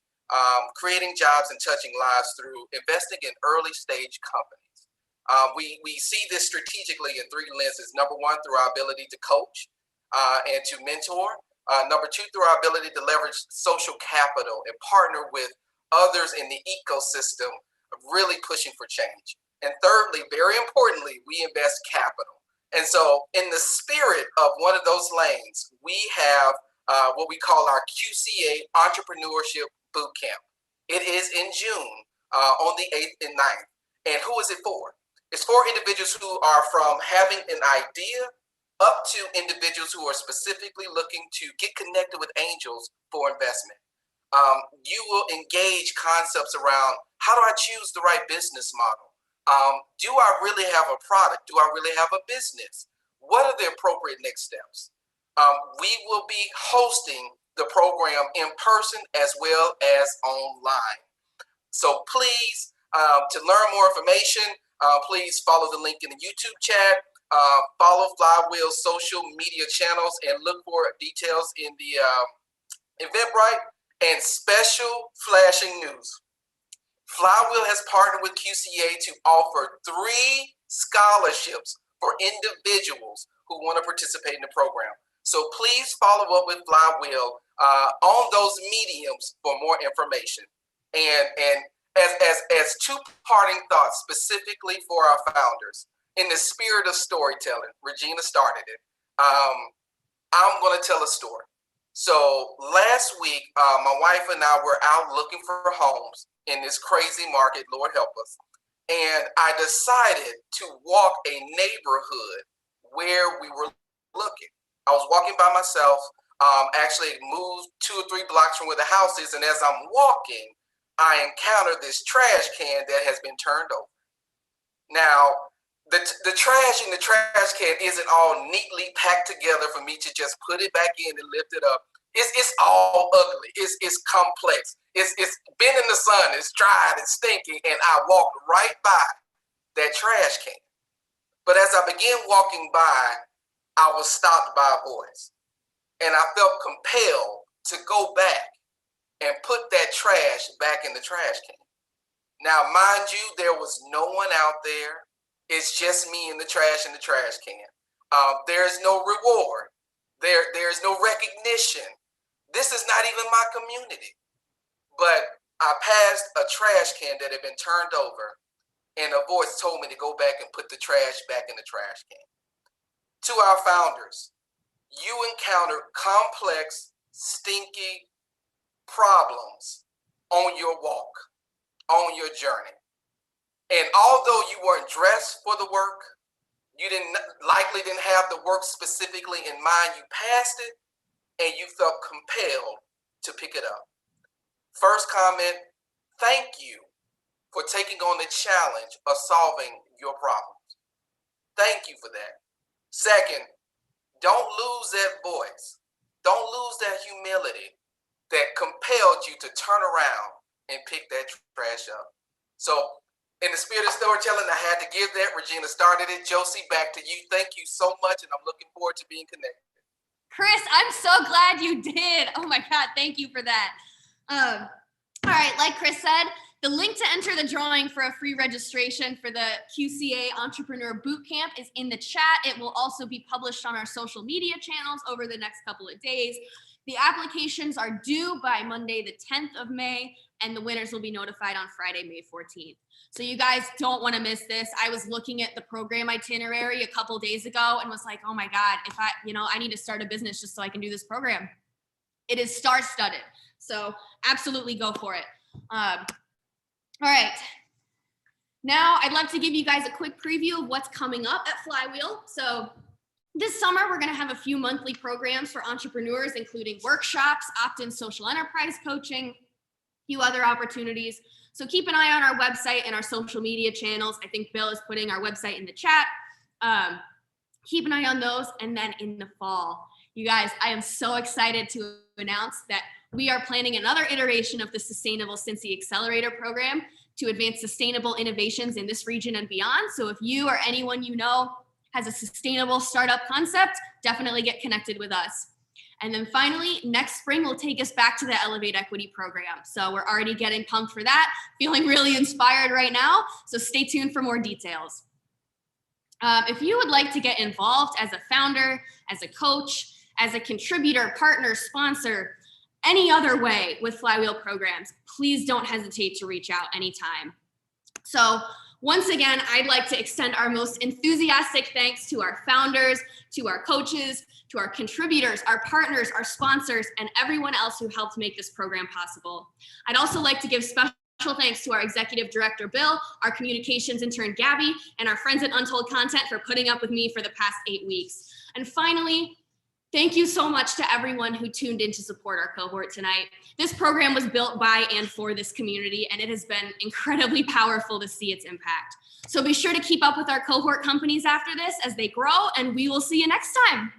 creating jobs and touching lives through investing in early stage companies. We see this strategically in three lenses. Number one, through our ability to coach and to mentor. Number two, through our ability to leverage social capital and partner with others in the ecosystem of really pushing for change. And thirdly, very importantly, we invest capital. And so in the spirit of one of those lanes, we have what we call our QCA Entrepreneurship Bootcamp. It is in June on the 8th and 9th. And who is it for? It's for individuals who are from having an idea up to individuals who are specifically looking to get connected with angels for investment. You will engage concepts around, how do I choose the right business model? Do I really have a product? Do I really have a business? What are the appropriate next steps? We will be hosting the program in person as well as online. So please, to learn more information, please follow the link in the YouTube chat. Follow Flywheel's social media channels and look for details in the Eventbrite. And special flashing news. Flywheel has partnered with QCA to offer 3 scholarships for individuals who want to participate in the program. So please follow up with Flywheel on those mediums for more information. And as 2 parting thoughts specifically for our founders, in the spirit of storytelling, Regina started it. I'm going to tell a story. So last week, my wife and I were out looking for homes in this crazy market, Lord help us. And I decided to walk a neighborhood where we were looking. I was walking by myself, actually moved 2 or 3 blocks from where the house is. And as I'm walking, I encountered this trash can that has been turned over. Now, the trash in the trash can isn't all neatly packed together for me to just put it back in and lift it up. It's all ugly. It's complex. It's been in the sun. It's dried. It's stinking. And I walked right by that trash can. But as I began walking by, I was stopped by a voice. And I felt compelled to go back and put that trash back in the trash can. Now, mind you, there was no one out there. It's just me in the trash can. There's no reward. There's no recognition. This is not even my community. But I passed a trash can that had been turned over, and a voice told me to go back and put the trash back in the trash can. To our founders, you encountered complex, stinky, problems on your walk, on your journey. And although you weren't dressed for the work, you likely didn't have the work specifically in mind, you passed it and you felt compelled to pick it up. First comment, thank you for taking on the challenge of solving your problems. Thank you for that. Second, don't lose that voice. Don't lose that humility that compelled you to turn around and pick that trash up. So in the spirit of storytelling, I had to give that. Regina started it. Josie, back to you. Thank you so much, and I'm looking forward to being connected. Chris, I'm so glad you did. Oh my God, thank you for that. All right, like Chris said, the link to enter the drawing for a free registration for the QCA Entrepreneur Bootcamp is in the chat. It will also be published on our social media channels over the next couple of days. The applications are due by Monday, the 10th of May, and the winners will be notified on Friday, May 14th. So you guys don't want to miss this. I was looking at the program itinerary a couple days ago and was like, oh my God, if I need to start a business just so I can do this program. It is star-studded. So absolutely go for it. All right. Now I'd like to give you guys a quick preview of what's coming up at Flywheel. So this summer, we're going to have a few monthly programs for entrepreneurs, including workshops, opt-in social enterprise coaching, a few other opportunities. So keep an eye on our website and our social media channels. I think Bill is putting our website in the chat. Keep an eye on those. And then in the fall, you guys, I am so excited to announce that we are planning another iteration of the Sustainable Cincy Accelerator program to advance sustainable innovations in this region and beyond. So if you or anyone you know has a sustainable startup concept, definitely get connected with us. And then finally, next spring, we'll take us back to the Elevate Equity program. So we're already getting pumped for that, feeling really inspired right now. So stay tuned for more details. If you would like to get involved as a founder, as a coach, as a contributor, partner, sponsor, any other way with Flywheel programs, please don't hesitate to reach out anytime. So once again, I'd like to extend our most enthusiastic thanks to our founders, to our coaches, to our contributors, our partners, our sponsors, and everyone else who helped make this program possible. I'd also like to give special thanks to our executive director, Bill, our communications intern, Gabby, and our friends at Untold Content for putting up with me for the past 8 weeks. And finally, thank you so much to everyone who tuned in to support our cohort tonight. This program was built by and for this community, and it has been incredibly powerful to see its impact. So be sure to keep up with our cohort companies after this as they grow, and we will see you next time.